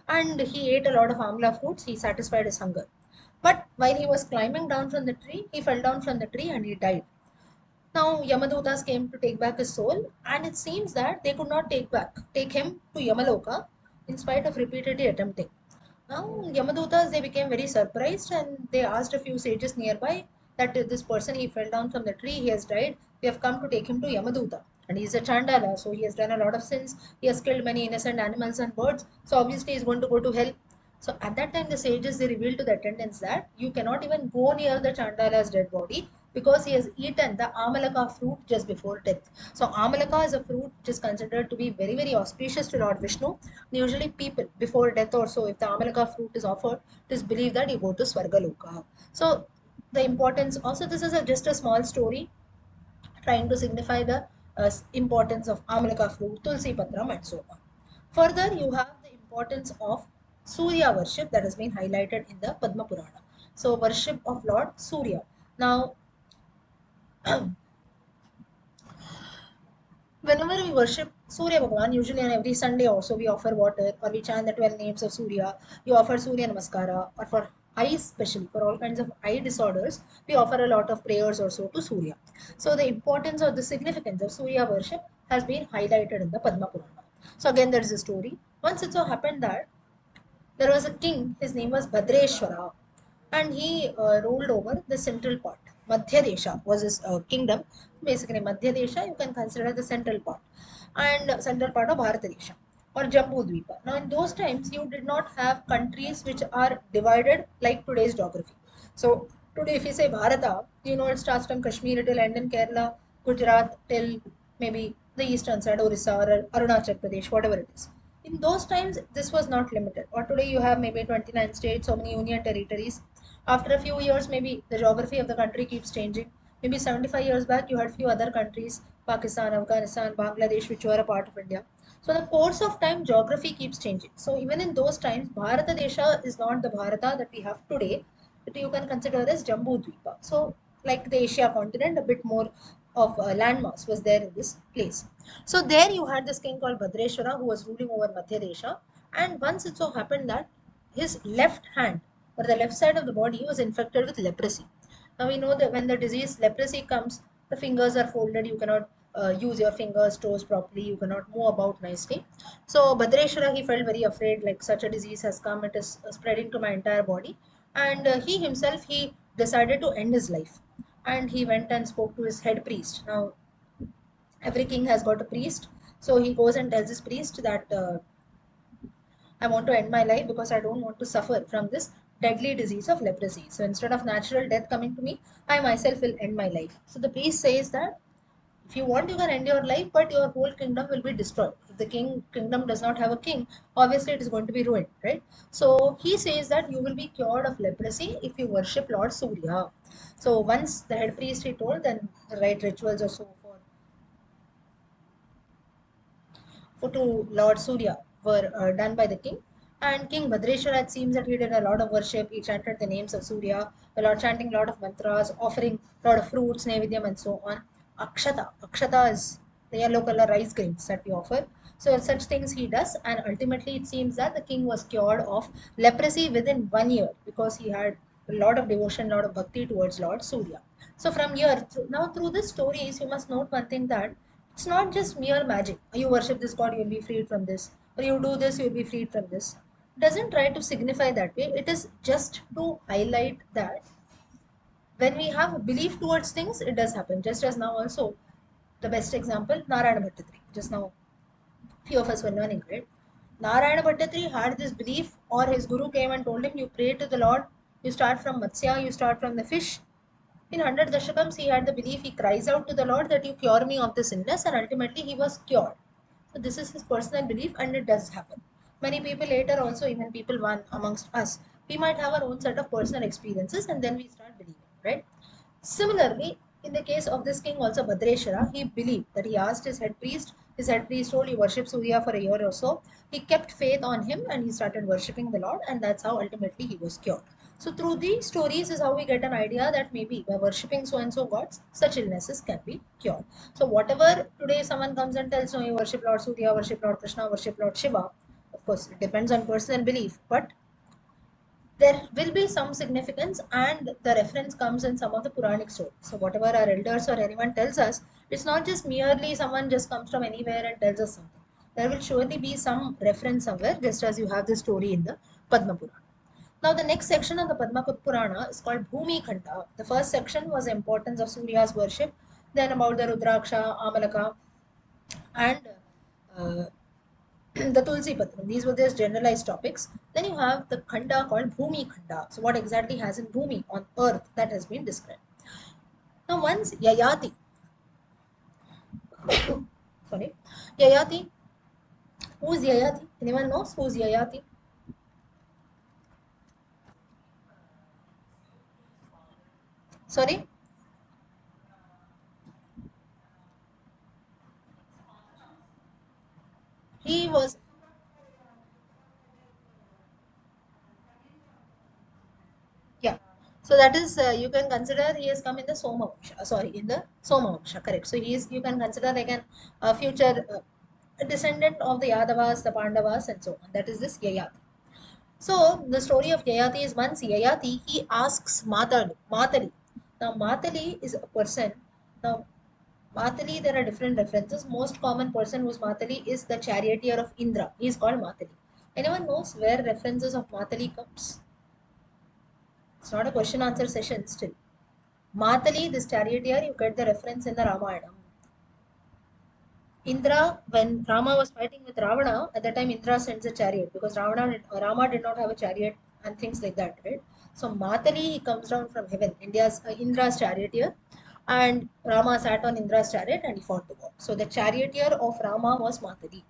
S1: And he ate a lot of amla fruits. He satisfied his hunger. But while he was climbing down from the tree, he fell down from the tree and he died. Now Yamadutas came to take back his soul, and it seems that they could not take him to Yamaloka in spite of repeatedly attempting. Now Yamadutas they became very surprised and they asked a few sages nearby that this person he fell down from the tree, he has died. We have come to take him to Yamaduta. And he is a Chandala, so he has done a lot of sins. He has killed many innocent animals and birds, so obviously he is going to go to hell. So at that time, the sages they revealed to the attendants that you cannot even go near the Chandala's dead body because he has eaten the Amalaka fruit just before death. So Amalaka is a fruit which is considered to be very very auspicious to Lord Vishnu. Usually, people before death or so, if the Amalaka fruit is offered, it is believed that you go to Swargaloka. So the importance also this is just a small story trying to signify the importance of Amalaka fruit, Tulsi Patram, and so on. Further, you have the importance of Surya worship that has been highlighted in the Padma Purana. So, worship of Lord Surya. Now, whenever we worship Surya Bhagavan, usually on every Sunday also we offer water or we chant the 12 names of Surya. You offer Surya Namaskara, or for eyes, especially for all kinds of eye disorders, we offer a lot of prayers also to Surya. So the importance or the significance of Surya worship has been highlighted in the Padma Purana. So again, there is a story. Once it so happened that there was a king, his name was Bhadreshwara, and he ruled over the central part. Madhya Desha was his kingdom. Basically, Madhya Desha you can consider the central part, and central part of Bharata Desha or Jambu Dvipa. Now, in those times, you did not have countries which are divided like today's geography. So, today, if you say Bharata, you know it starts from Kashmir, it will end in Kerala, Gujarat, till maybe the eastern side, Orissa or Arunachal Pradesh, whatever it is. In those times, this was not limited. Or today, you have maybe 29 states, so many union territories. After a few years, maybe the geography of the country keeps changing. Maybe 75 years back, you had few other countries, Pakistan, Afghanistan, Bangladesh, which were a part of India. So the course of time, geography keeps changing. So even in those times, Bharata Desha is not the Bharata that we have today, that you can consider as Jambu Dvipa. So like the Asia continent, a bit more of a landmass was there in this place. So there you had this king called Bhadreshwara who was ruling over Madhya Desha. And once it so happened that his left hand or the left side of the body was infected with leprosy. Now we know that when the disease leprosy comes, the fingers are folded. You cannot use your fingers, toes properly. You cannot move about nicely. So Bhadreshwara, he felt very afraid, like such a disease has come. It is spreading to my entire body. And he himself, he decided to end his life. And he went and spoke to his head priest. Now every king has got a priest. So he goes and tells his priest that I want to end my life because I don't want to suffer from this deadly disease of leprosy. So instead of natural death coming to me, I myself will end my life. So the priest says that if you want, you can end your life, but your whole kingdom will be destroyed. If the kingdom does not have a king, obviously it is going to be ruined, right? So he says that you will be cured of leprosy if you worship Lord Surya. So once the head priest he told, then the right rituals or so for to Lord Surya were done by the king. And King Bhadreshwar, it seems that he did a lot of worship. He chanted the names of Surya, a lot chanting a lot of mantras, offering a lot of fruits, naivedyam, and so on. Akshata. Akshata is the yellow color rice grains that we offer. So such things he does, and ultimately it seems that the king was cured of leprosy within 1 year because he had a lot of devotion, a lot of bhakti towards Lord Surya. So from here, now through these stories, you must note one thing that it's not just mere magic. You worship this god, you'll be freed from this. Or you do this, you'll be freed from this. It doesn't try to signify that way. It is just to highlight that when we have a belief towards things, it does happen. Just as now also, the best example, Narayana Bhattatri. Just now, few of us were learning, right? Narayana Bhattatri had this belief, or his guru came and told him, you pray to the Lord, you start from Matsya, you start from the fish, in 100 Dashakams, he had the belief, he cries out to the Lord that you cure me of this illness, and ultimately he was cured. So, this is his personal belief, and it does happen. Many people later, also, even people one amongst us, we might have our own set of personal experiences, and then we start believing, right? Similarly, in the case of this king, also Bhadreshwara, he believed that he asked his head priest. His head priest told, you worship Surya for a year or so. He kept faith on him and he started worshipping the Lord, and that's how ultimately he was cured. So, through these stories, is how we get an idea that maybe by worshipping so and so gods, such illnesses can be cured. So, whatever today someone comes and tells, no, you worship Lord Surya, worship Lord Krishna, worship Lord Shiva, of course, it depends on personal belief, but there will be some significance, and the reference comes in some of the Puranic stories. So whatever our elders or anyone tells us, it's not just merely someone just comes from anywhere and tells us something. There will surely be some reference somewhere, just as you have the story in the Padma Purana. Now the next section of the Padma Purana is called Bhumi Khanda. The first section was the importance of Surya's worship, then about the Rudraksha, Amalaka, and uh, the Tulsi Patram. These were just generalized topics. Then you have the Khanda called Bhumi Khanda. So what exactly has in Bhumi on earth that has been described. Now once Yayati, sorry, Yayati, who is Yayati? Anyone knows who is Yayati? Sorry, he was, yeah. So that is, you can consider he has come in the Soma Vangsha, sorry, in the Soma Vangsha, correct. So he is, you can consider like an future descendant of the Yadavas, the Pandavas, and so on. That is this Yayati. So the story of Yayati is once Yayati he asks Matali. Now Matali is a person. Now Matali, there are different references. Most common person who's Matali is the charioteer of Indra. He is called Matali. Anyone knows where references of Matali comes? It's not a question answer session still. Matali, this charioteer, you get the reference in the Ramayana. Indra, when Rama was fighting with Ravana, at that time Indra sends a chariot because Rama did not have a chariot and things like that, right? So Matali, he comes down from heaven, Indra's charioteer, and Rama sat on Indra's chariot and he fought the war. So the charioteer of Rama was Matali.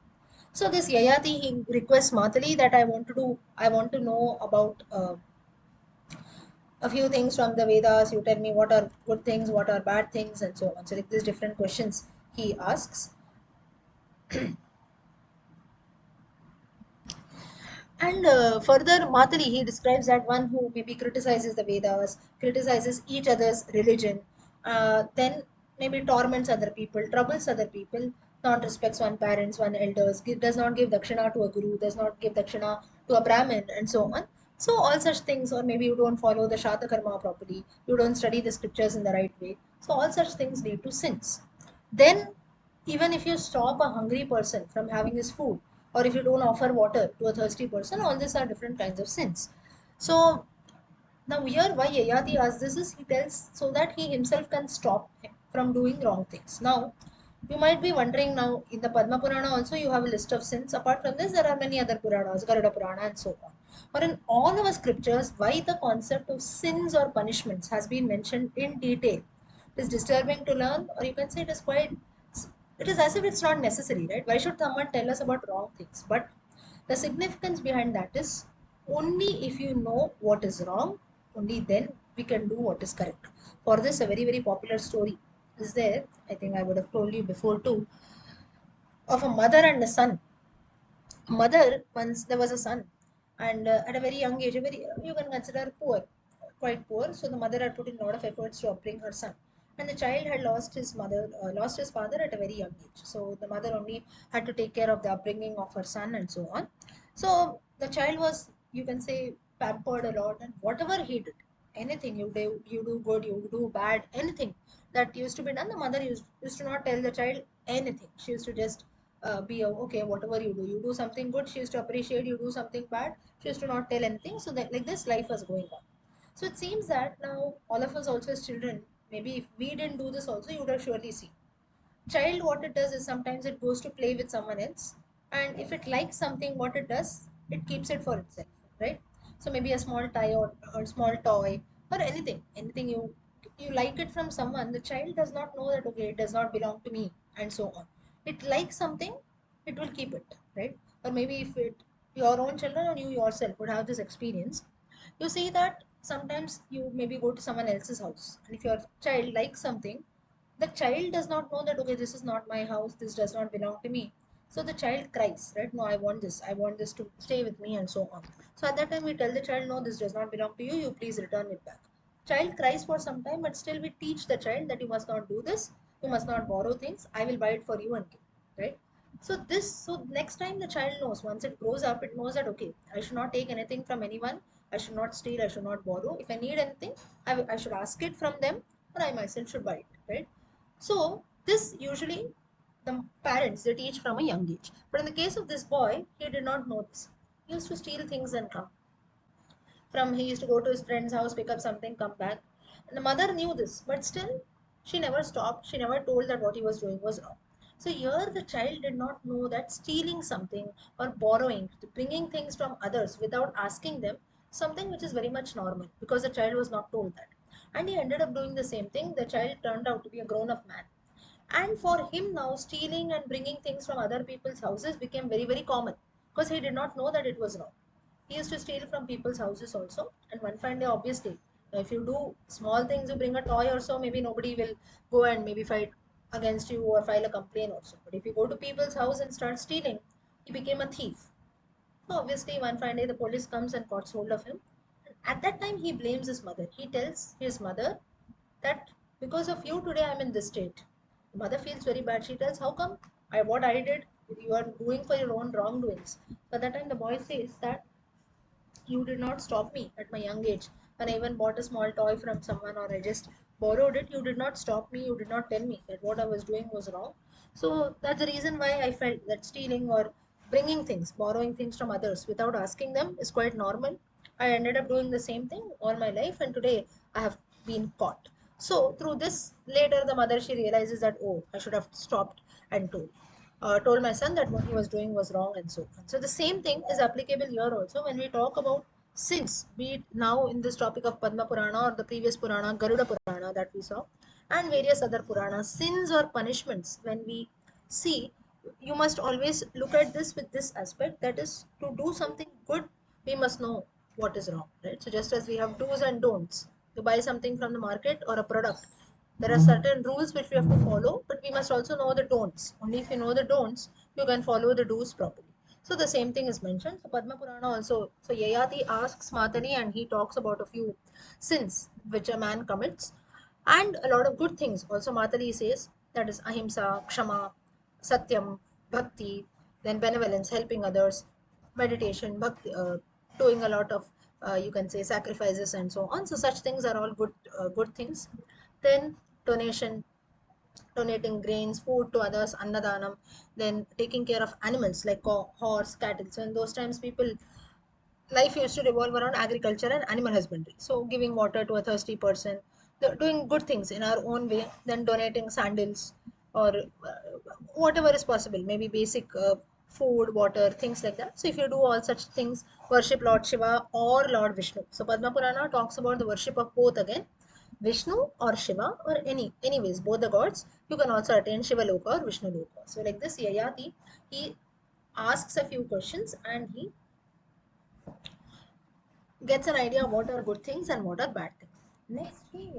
S1: So this Yayati, he requests Matali that I want to know about a few things from the Vedas. You tell me what are good things, what are bad things, and so on. So like these different questions he asks. And further, Matari, he describes that one who maybe criticizes the Vedas, criticizes each other's religion, then maybe torments other people, troubles other people, not respects one parents, one elders, does not give dakshina to a guru, does not give dakshina to a brahmin, and so on. So all such things, or maybe you don't follow the Shata Karma properly, you don't study the scriptures in the right way. So all such things lead to sins. Then, even if you stop a hungry person from having his food, or if you don't offer water to a thirsty person, all these are different kinds of sins. So, now here why Yayati asks this is he tells so that he himself can stop from doing wrong things. Now, you might be wondering now in the Padma Purana also you have a list of sins. Apart from this, there are many other Puranas, Garuda Purana and so on. But in all our scriptures, why the concept of sins or punishments has been mentioned in detail? It is disturbing to learn, or you can say it is quite, it is as if it's not necessary, right? Why should someone tell us about wrong things? But the significance behind that is only if you know what is wrong, only then we can do what is correct. For this, a very, very popular story is there. I think I would have told you before too, of a mother and a son. Mother, once there was a son, and at a very young age, a very you can consider poor, quite poor. So the mother had put in a lot of efforts to upbring her son, and the child had lost his mother, lost his father at a very young age. So the mother only had to take care of the upbringing of her son and so on. So the child was, you can say, pampered a lot, and whatever he did, anything you do good, you do bad, anything that used to be done, the mother used to not tell the child anything. She used to just be okay, whatever you do something good, she used to appreciate. You do something bad, she used to not tell anything. So that like this life was going on. So it seems that now all of us also as children, maybe if we didn't do this also, you would have surely seen child. What it does is sometimes it goes to play with someone else, and if it likes something, what it does, it keeps it for itself, right? So maybe a small tie, or small toy, or anything you like it from someone, the child does not know that okay, it does not belong to me, and so on. It likes something, it will keep it, right? Or maybe if it, your own children or you yourself would have this experience. You see that sometimes you maybe go to someone else's house, and if your child likes something, the child does not know that okay, this is not my house, this does not belong to me. So the child cries, right? No, I want this to stay with me, and so on. So at that time we tell the child, no, this does not belong to you, you please return it back. Child cries for some time, but still we teach the child that you must not do this, you must not borrow things, I will buy it for you and give, right? So next time the child knows, once it grows up, it knows that okay, I should not take anything from anyone, I should not steal, I should not borrow. If I need anything, I should ask it from them, or I myself should buy it, right? So this usually the parents they teach from a young age. But in the case of this boy, he did not know this. He used to steal things and come from. He used to go to his friend's house, pick up something, come back. And the mother knew this, but still she never stopped. She never told that what he was doing was wrong. So here the child did not know that stealing something or borrowing, bringing things from others without asking them, something which is very much normal because the child was not told that. And he ended up doing the same thing. The child turned out to be a grown up man, and for him now, stealing and bringing things from other people's houses became very, very common because he did not know that it was wrong. He used to steal from people's houses also. And one fine day, obviously, if you do small things, you bring a toy or so, maybe nobody will go and maybe fight against you or file a complaint also. But if you go to people's house and start stealing, he became a thief. So obviously, one fine day, the police comes and caught hold of him. At that time, he blames his mother. He tells his mother that because of you today I'm in this state. The mother feels very bad. She tells, how come what I did, you are doing for your own wrongdoings. But that time the boy says that you did not stop me at my young age. When I even bought a small toy from someone or I just borrowed it, you did not stop me, you did not tell me that what I was doing was wrong. So that's the reason why I felt that stealing or bringing things, borrowing things from others without asking them is quite normal. I ended up doing the same thing all my life, and today I have been caught. So through this, later the mother she realizes that oh, I should have stopped and told my son that what he was doing was wrong, and so on. So the same thing is applicable here also when we talk about sins, be it now in this topic of Padma Purana or the previous Purana, Garuda Purana that we saw, and various other Puranas. Sins or punishments, when we see, you must always look at this with this aspect, that is, to do something good, we must know. what is wrong, right? So just as we have do's and don'ts to buy something from the market or a product, there are certain rules which we have to follow, but we must also know the don'ts. Only if you know the don'ts, you can follow the do's properly. So the same thing is mentioned. So Padma Purana also, so Yayati asks Matani and he talks about a few sins which a man commits and a lot of good things. Also Matani says that is ahimsa, kshama, satyam, bhakti, then benevolence, helping others, meditation, bhakti, doing a lot of you can say sacrifices and so on. So such things are all good things. Then donation, donating grains, food to others, annadanam. Then taking care of animals like horse, cattle. So in those times, people life used to revolve around agriculture and animal husbandry. So giving water to a thirsty person, doing good things in our own way, then donating sandals or whatever is possible, maybe basic food, water, things like that. So if you do all such things, worship Lord Shiva or Lord Vishnu. So Padma Purana talks about the worship of both again, Vishnu or Shiva or anyways, both the gods. You can also attain Shiva Loka or Vishnu Loka. So like this, Yayati, he asks a few questions and he gets an idea of what are good things and what are bad things. Next, he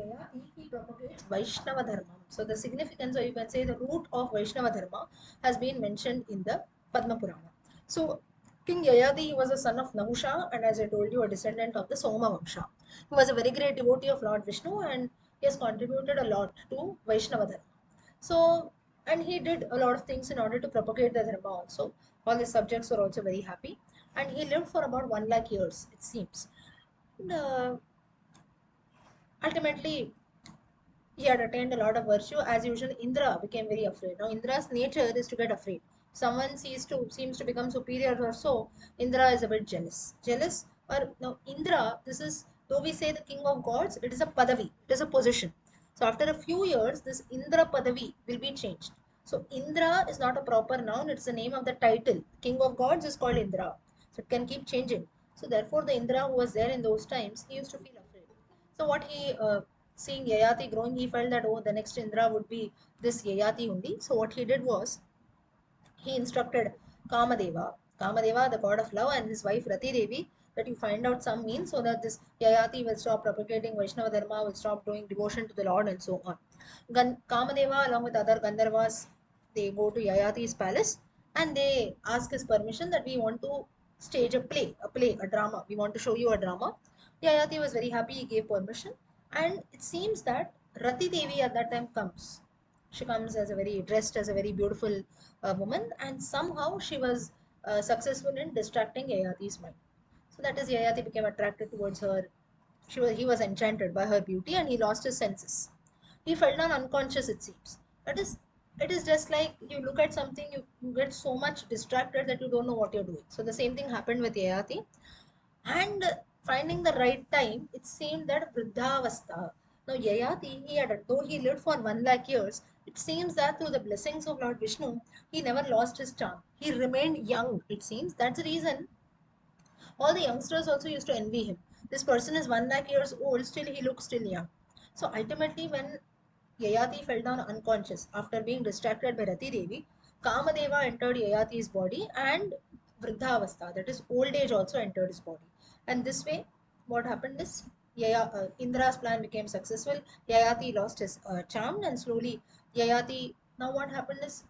S1: propagates Vaishnava Dharma. So the significance, or you can say the root of Vaishnava Dharma, has been mentioned in the Padma Purana. So King Yayadi, he was a son of Nahusha and as I told you, a descendant of the Soma Vamsha. He was a very great devotee of Lord Vishnu and he has contributed a lot to Vaishnava Dharma. So, and he did a lot of things in order to propagate the Dharma also. All his subjects were also very happy and he lived for about 1 lakh years, it seems. And, ultimately, he had attained a lot of virtue. As usual, Indra became very afraid. Now, Indra's nature is to get afraid. Someone seems to become superior or so. Indra is a bit jealous. Jealous. Or now, Indra, this is though we say the king of gods, it is a padavi. It is a position. So after a few years, this Indra padavi will be changed. So Indra is not a proper noun. It's the name of the title. King of gods is called Indra. So it can keep changing. So therefore, the Indra who was there in those times, he used to feel afraid. So what he seeing Yayati growing, he felt that oh, the next Indra would be this Yayati only. So what he did was he instructed Kamadeva, the god of love, and his wife Rati Devi that you find out some means so that this Yayati will stop propagating Vaishnava Dharma, will stop doing devotion to the Lord, and so on. Kamadeva, along with other Gandharvas, they go to Yayati's palace and they ask his permission that we want to stage a drama. We want to show you a drama. Yayati was very happy, he gave permission, and it seems that Rati Devi at that time comes. She comes as a very dressed as a very beautiful woman, and somehow she was successful in distracting Yayati's mind. So that is Yayati became attracted towards her. He was enchanted by her beauty, and he lost his senses. He fell down unconscious. It seems that is. It is just like you look at something, you get so much distracted that you don't know what you're doing. So the same thing happened with Yayati and finding the right time, it seemed that Vruddhavastha. Now, Yayati, though he lived for 1 lakh years, it seems that through the blessings of Lord Vishnu, he never lost his charm. He remained young, it seems. That's the reason all the youngsters also used to envy him. This person is 1 lakh years old, still he looks still young. So ultimately, when Yayati fell down unconscious after being distracted by Rati Devi, Kamadeva entered Yayati's body and Vruddhavastha, that is old age, also entered his body. And this way, what happened is Indra's plan became successful. Yayati lost his charm and slowly Yayati. Now, what happened is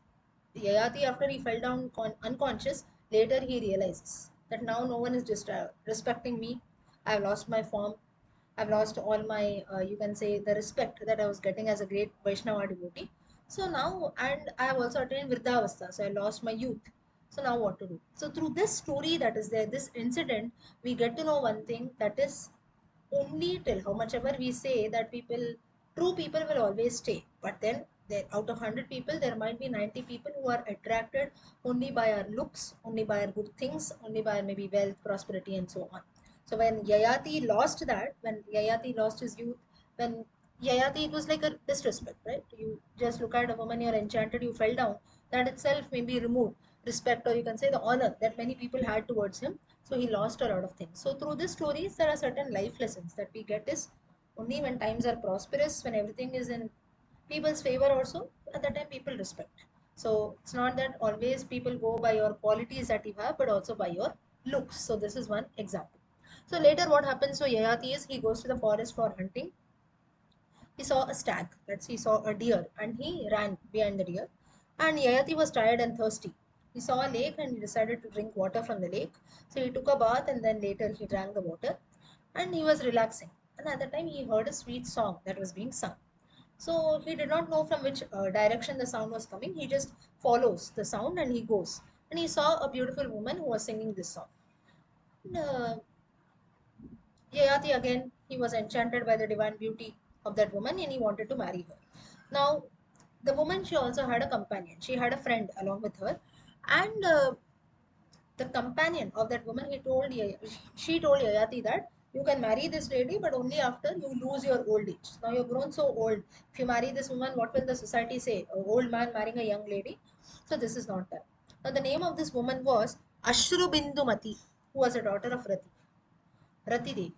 S1: Yayati, after he fell down unconscious, later he realizes that now no one is just respecting me. I've lost my form. I've lost all my, you can say, the respect that I was getting as a great Vaishnava devotee. So now, and I have also attained Vrindavatsa, so I lost my youth. So now what to do? So through this story that is there, this incident, we get to know one thing that is only till how much ever we say that true people will always stay. But then there, out of 100 people, there might be 90 people who are attracted only by our looks, only by our good things, only by maybe wealth, prosperity, and so on. So when Yayati lost that, when Yayati lost his youth, when Yayati, it was like a disrespect, right? You just look at a woman, you're enchanted, you fell down. That itself may be removed respect, or you can say the honor that many people had towards him. So he lost a lot of things. So through these stories, there are certain life lessons that we get is only when times are prosperous, when everything is in people's favor also, at that time people respect. So it's not that always people go by your qualities that you have, but also by your looks. So this is one example. So later what happens to Yayati is he goes to the forest for hunting. He saw a stag, he saw a deer, and he ran behind the deer. And Yayati was tired and thirsty. He saw a lake and he decided to drink water from the lake. So he took a bath and then later he drank the water and he was relaxing. And at that time he heard a sweet song that was being sung. So he did not know from which direction the sound was coming. He just follows the sound and he goes. And he saw a beautiful woman who was singing this song. And, Yayati again, he was enchanted by the divine beauty of that woman and he wanted to marry her. Now, the woman, she also had a companion. She had a friend along with her. And the companion of that woman, she told Yayati that you can marry this lady, but only after you lose your old age. Now you've grown so old. If you marry this woman, what will the society say? An old man marrying a young lady? So this is not that. Now the name of this woman was Ashru Bindumati, who was a daughter of Rati Devi.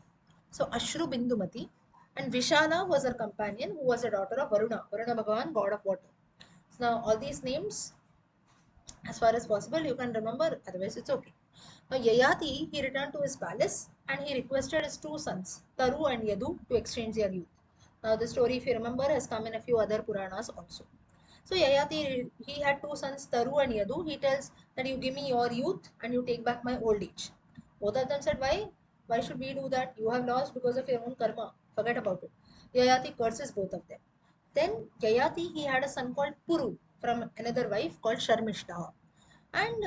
S1: So Ashru Bindumati and Vishala was her companion, who was a daughter of Varuna Bhagavan, god of water. So now all these names, as far as possible, you can remember, otherwise it's okay. Now Yayati, he returned to his palace and he requested his two sons, Taru and Yadu, to exchange their youth. Now the story, if you remember, has come in a few other Puranas also. So Yayati, he had two sons, Taru and Yadu. He tells that you give me your youth and you take back my old age. Both of them said, why? Why should we do that? You have lost because of your own karma. Forget about it. Yayati curses both of them. Then Yayati, he had a son called Puru from another wife called Sharmishta. And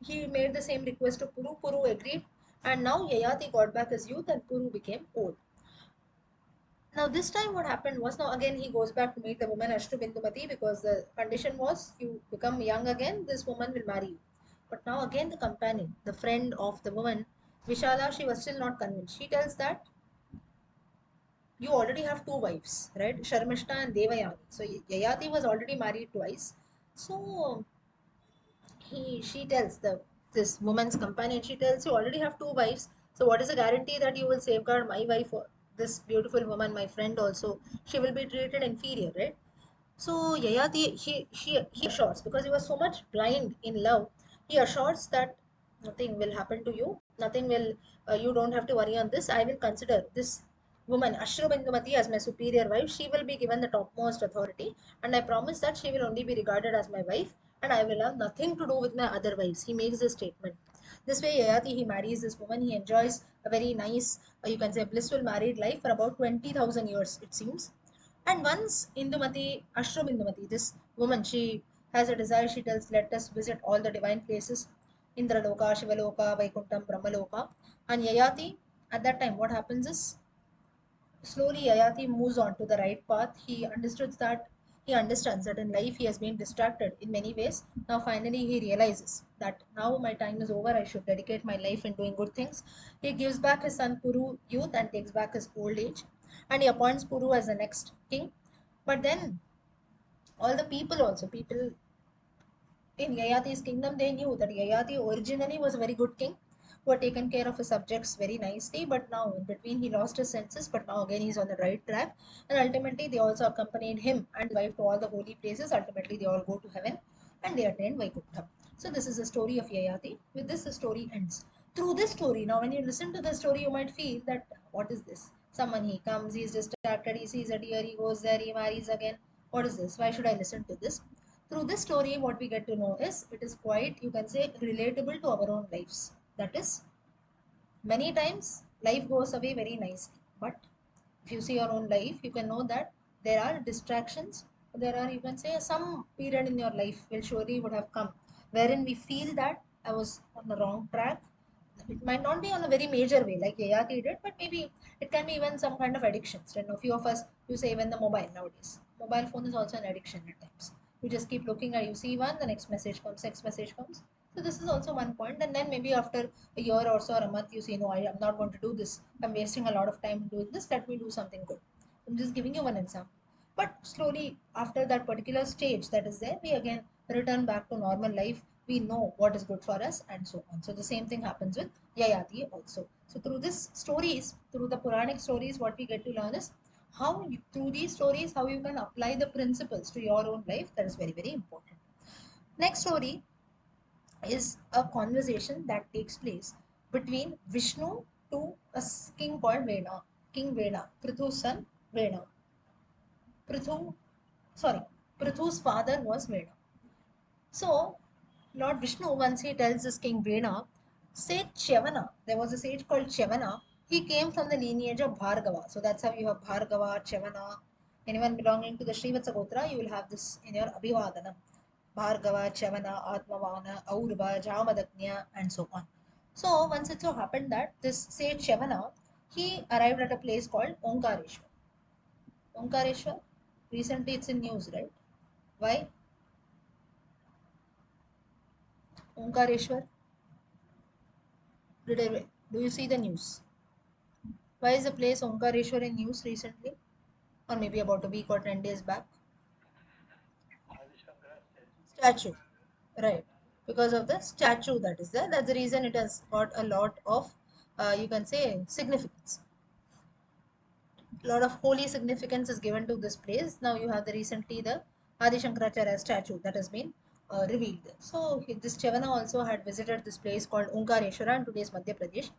S1: he made the same request to Puru. Puru agreed. And now Yayati got back his youth and Puru became old. Now this time what happened was, now again he goes back to meet the woman Ashtu Bindumati, because the condition was you become young again, this woman will marry you. But now again the companion, the friend of the woman, Vishala, she was still not convinced. She tells that you already have two wives, right? Sharmishta and Devayani. So Yayati was already married twice. So she tells this woman's companion, she tells you already have two wives, so what is the guarantee that you will safeguard my wife, or this beautiful woman, my friend also, she will be treated inferior, right? So Yayati, he assures, because he was so much blind in love, he assures that nothing will happen to you, nothing will, you don't have to worry on this. I will consider this woman, Ashru Bindumati, as my superior wife. She will be given the topmost authority, and I promise that she will only be regarded as my wife, and I will have nothing to do with my other wives. He makes this statement. This way, Yayati, he marries this woman. He enjoys a very nice, you can say, blissful married life for about 20,000 years, it seems. And once Indumati, Ashram Indumati, this woman, she has a desire, she tells, let us visit all the divine places, Indraloka, Shivaloka, Vaikuntham, Brahmaloka. And Yayati, at that time, what happens is, slowly Yayati moves on to the right path. He understands that in life he has been distracted in many ways. Now finally he realizes that now my time is over. I should dedicate my life in doing good things. He gives back his son Puru youth and takes back his old age. And he appoints Puru as the next king. But then all the people also, people in Yayati's kingdom, they knew that Yayati originally was a very good king who had taken care of his subjects very nicely, but now in between he lost his senses, but now again he's on the right track. And ultimately, they also accompanied him and his wife to all the holy places. Ultimately, they all go to heaven and they attain Vaikuntha. So, this is the story of Yayati. With this, the story ends. Through this story, now when you listen to the story, you might feel that what is this? Someone, he comes, he's distracted, he sees a deer, he goes there, he marries again. What is this? Why should I listen to this? Through this story, what we get to know is it is quite, you can say, relatable to our own lives. That is, many times life goes away very nicely, but if you see your own life, you can know that there are distractions. There are, you can say, some period in your life will surely would have come wherein we feel that I was on the wrong track. It might not be on a very major way like Yayati did, but maybe it can be even some kind of addictions. And a few of us, you say, even the mobile nowadays. Mobile phone is also an addiction at times. You just keep looking at, you see one, the next message comes. So this is also one point. And then maybe after a year or so or a month, you say, no, I am not going to do this. I'm wasting a lot of time doing this. Let me do something good. I'm just giving you one example. But slowly, after that particular stage that is there, we again return back to normal life. We know what is good for us and so on. So the same thing happens with Yayati also. So through these stories, through the Puranic stories, what we get to learn is how you, through these stories, how you can apply the principles to your own life. That is very, very important. Next story is a conversation that takes place between Vishnu to a king called Vena, King Vena, Prithu's son Vena. Prithu, sorry, Prithu's father was Vena. So, Lord Vishnu, once he tells this king Vena, sage Chavana, there was a sage called Chavana, he came from the lineage of Bhargava. So that's how you have Bhargava, Chavana. Anyone belonging to the Srivatsa Gotra, you will have this in your Abhivadana. Bhargava, Chavana, Atmavana, Aurva, Jamadagnya, and so on. So once it so happened that this sage Chavana, he arrived at a place called Omkareshwar. Omkareshwar, recently it's in news, right? Why? Omkareshwar, do you see the news? Why is the place Omkareshwar in news recently? Or maybe about a week or 10 days back? Statue. Right. Because of the statue that is there. That's the reason it has got a lot of, you can say, significance. A lot of holy significance is given to this place. Now you have the recently the Adi Shankaracharya statue that has been revealed. So this Chavana also had visited this place called Omkareshwara in today's Madhya Pradesh,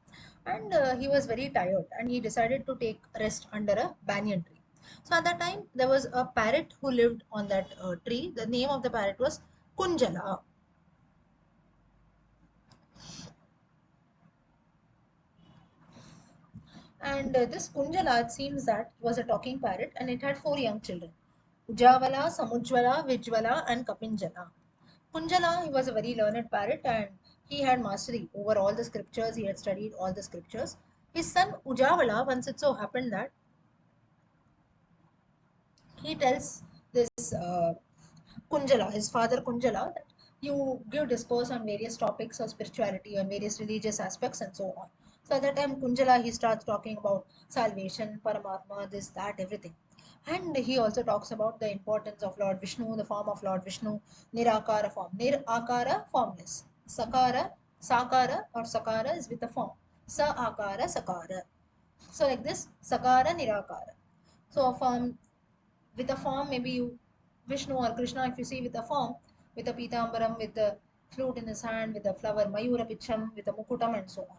S1: and he was very tired and he decided to take rest under a banyan tree. So at that time there was a parrot who lived on that tree. The name of the parrot was Kunjala. And this Kunjala, it seems that was a talking parrot and it had four young children. Ujavala, Samujvala, Vijwala, and Kapinjala. Kunjala, he was a very learned parrot and he had mastery over all the scriptures. He had studied all the scriptures. His son Ujavala, once it so happened that he tells this Kunjala, his father Kunjala, that you give discourse on various topics of spirituality, on various religious aspects, and so on. So at that time, Kunjala he starts talking about salvation, Paramatma, this, that, everything. And he also talks about the importance of Lord Vishnu, the form of Lord Vishnu, Nirakara form. Nirakara, formless. Sakara, Sakara or Sakara is with the form. Sa Akara, Sakara. So like this, Sakara, Nirakara. So a form with a form, maybe you Vishnu or Krishna, if you see with a form, with a Pitambaram, with the flute in his hand, with a flower, Mayura Picham, with a Mukutam, and so on.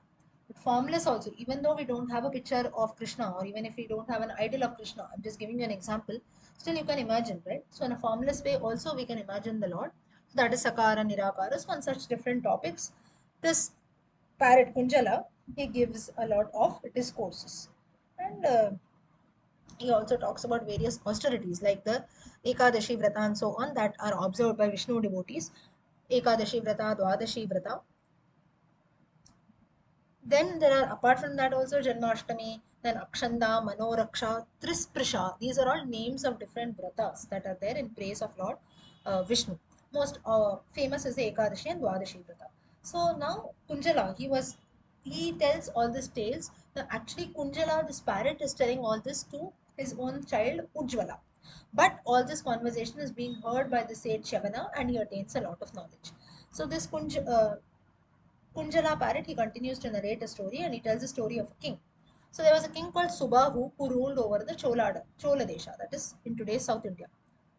S1: But formless also, even though we don't have a picture of Krishna, or even if we don't have an idol of Krishna, I'm just giving you an example, still you can imagine, right? So, in a formless way, also we can imagine the Lord. So, that is Sakara, Nirakara. So, on such different topics, this parrot Kunjala, he gives a lot of discourses. And he also talks about various austerities like the Ekadashi Vrata and so on that are observed by Vishnu devotees. Ekadashi Vrata, Dwadashi Vrata. Then there are, apart from that, also Janmashtami, then Akshanda, Manoraksha, Trisprisha. These are all names of different vratas that are there in praise of Lord Vishnu. Most famous is the Ekadashi and Dwadashi Vrata. So now Kunjala, he tells all these tales. Now actually Kunjala, this parrot, is telling all this to his own child Ujjvala. But all this conversation is being heard by the sage Shavana and he attains a lot of knowledge. So this Kunjala parrot, he continues to narrate a story and he tells the story of a king. So there was a king called Subahu who ruled over the Chola Desha, that is in today's South India,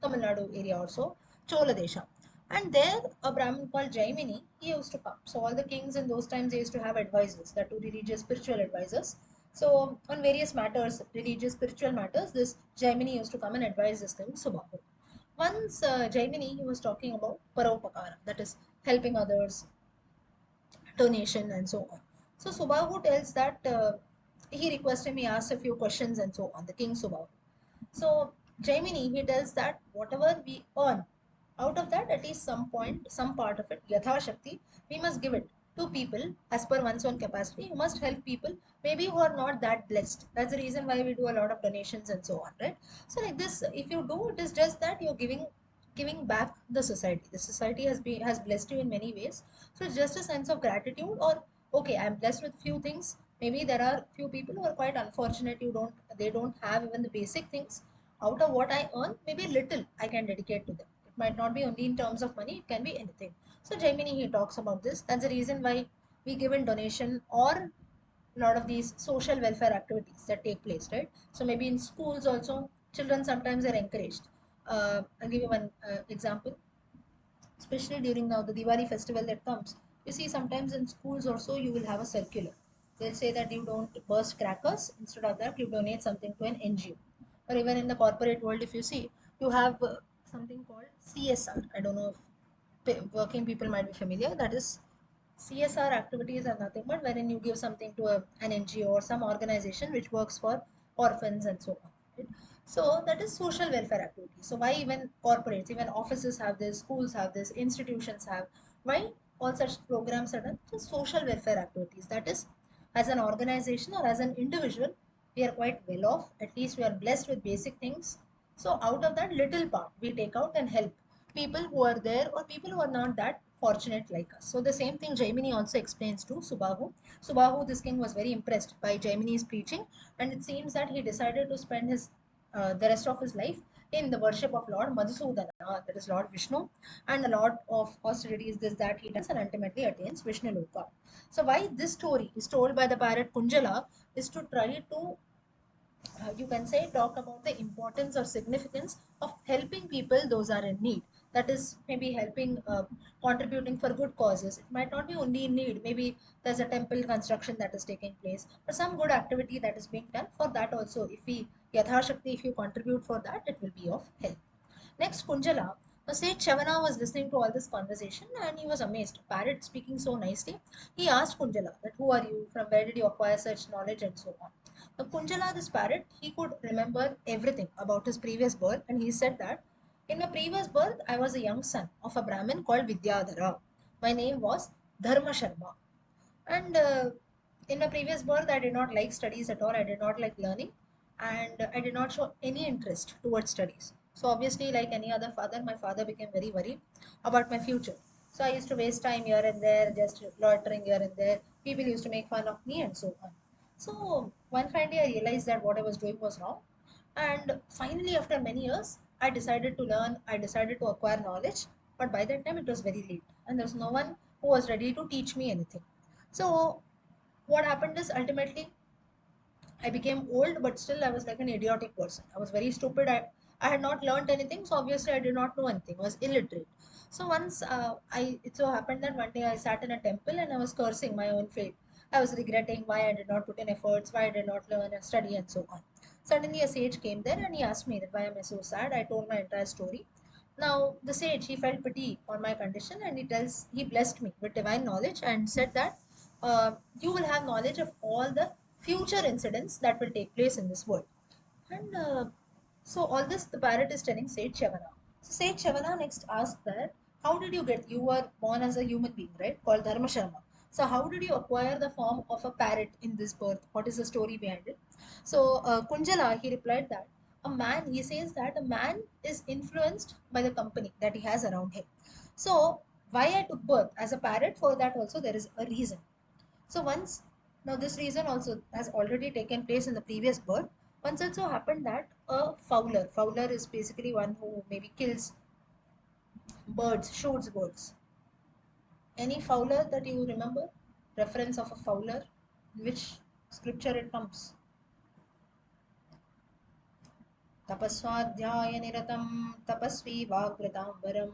S1: Tamil Nadu area also, Chola Desha. And there a Brahmin called Jaimini, he used to come. So all the kings in those times they used to have advisors, that too religious spiritual advisors. So on various matters, religious spiritual matters, this Jaimini used to come and advise this king Subahu. Once Jaimini he was talking about Paropakara, that is helping others, donation and so on. So Subahu tells that he requests him, he asks a few questions and so on, the king Subahu. So Jaimini, he tells that whatever we earn, out of that at least some point, some part of it, Yatha Shakti, we must give it to people as per one's own capacity. You must help people, maybe who are not that blessed. That's the reason why we do a lot of donations and so on, right? So like this, if you do, it is just that you're giving back the society. The society has blessed you in many ways. So it's just a sense of gratitude or okay, I'm blessed with few things. Maybe there are few people who are quite unfortunate. They don't have even the basic things. Out of what I earn, maybe little I can dedicate to them. It might not be only in terms of money, it can be anything. So Jaimini he talks about this. That's the reason why we give in donation or a lot of these social welfare activities that take place, right? So maybe in schools also, children sometimes are encouraged. I'll give you one example, especially during now the Diwali festival that comes. You see, sometimes in schools also you will have a circular. They'll say that you don't burst crackers. Instead of that, you donate something to an NGO. Or even in the corporate world, if you see, you have something called CSR. I don't know if working people might be familiar. That is, CSR activities are nothing but wherein you give something to an NGO or some organization which works for orphans and so on. Right? So that is social welfare activities. So why even corporates, even offices have this, schools have this, institutions have. Why all such programs are done? Just social welfare activities. That is, as an organization or as an individual, we are quite well off. At least we are blessed with basic things. So out of that little part, we take out and help people who are there or people who are not that fortunate like us. So the same thing Jaimini also explains to Subahu. Subahu, this king, was very impressed by Jaimini's preaching, and it seems that he decided to spend his the rest of his life in the worship of Lord Madhusudana, that is Lord Vishnu, and a lot of austerities this that he does and ultimately attains Vishnu Loka. So why this story is told by the parrot Kunjala is to try to you can say talk about the importance or significance of helping people those are in need. That is maybe helping, contributing for good causes. It might not be only in need. Maybe there's a temple construction that is taking place or some good activity that is being done. For that also, if we yatha shakti, if you contribute for that, it will be of help. Next, Kunjala. Now, Sage Chavana was listening to all this conversation and he was amazed. Parrot speaking so nicely. He asked Kunjala that who are you, from where did you acquire such knowledge and so on. Now, Kunjala, this parrot, he could remember everything about his previous birth, and he said that in my previous birth, I was a young son of a Brahmin called Vidyadhara. My name was Dharma Sharma. And in my previous birth, I did not like studies at all. I did not like learning, and I did not show any interest towards studies. So, obviously, like any other father, my father became very worried about my future. So, I used to waste time here and there, just loitering here and there. People used to make fun of me and so on. So, one fine day, I realized that what I was doing was wrong. And finally, after many years, I decided to learn, I decided to acquire knowledge. But by that time, it was very late, and there was no one who was ready to teach me anything. So what happened is ultimately I became old, but still I was like an idiotic person. I was very stupid. I had not learned anything, so obviously I did not know anything. I was illiterate. So once it so happened that one day I sat in a temple and I was cursing my own fate. I was regretting why I did not put in efforts, why I did not learn and study and so on. Suddenly a sage came there and he asked me that why am I so sad. I told my entire story. Now the sage, he felt pity on my condition and he blessed me with divine knowledge and said that you will have knowledge of all the future incidents that will take place in this world. And so all this the parrot is telling Sage Chavana. So Sage Chavana next asked that how did you get, you were born as a human being, right? Called Dharma Sharma. So how did you acquire the form of a parrot in this birth? What is the story behind it? So Kunjala, he replied that he says that a man is influenced by the company that he has around him. So why I took birth as a parrot, for that also there is a reason. So once, now this reason also has already taken place in the previous birth. Once it so happened that a fowler is basically one who maybe kills birds, shoots birds. Any fowler that you remember? Reference of a fowler? In which scripture it comes? Tapaswadhyaya niratam tapasvi vagratambaram.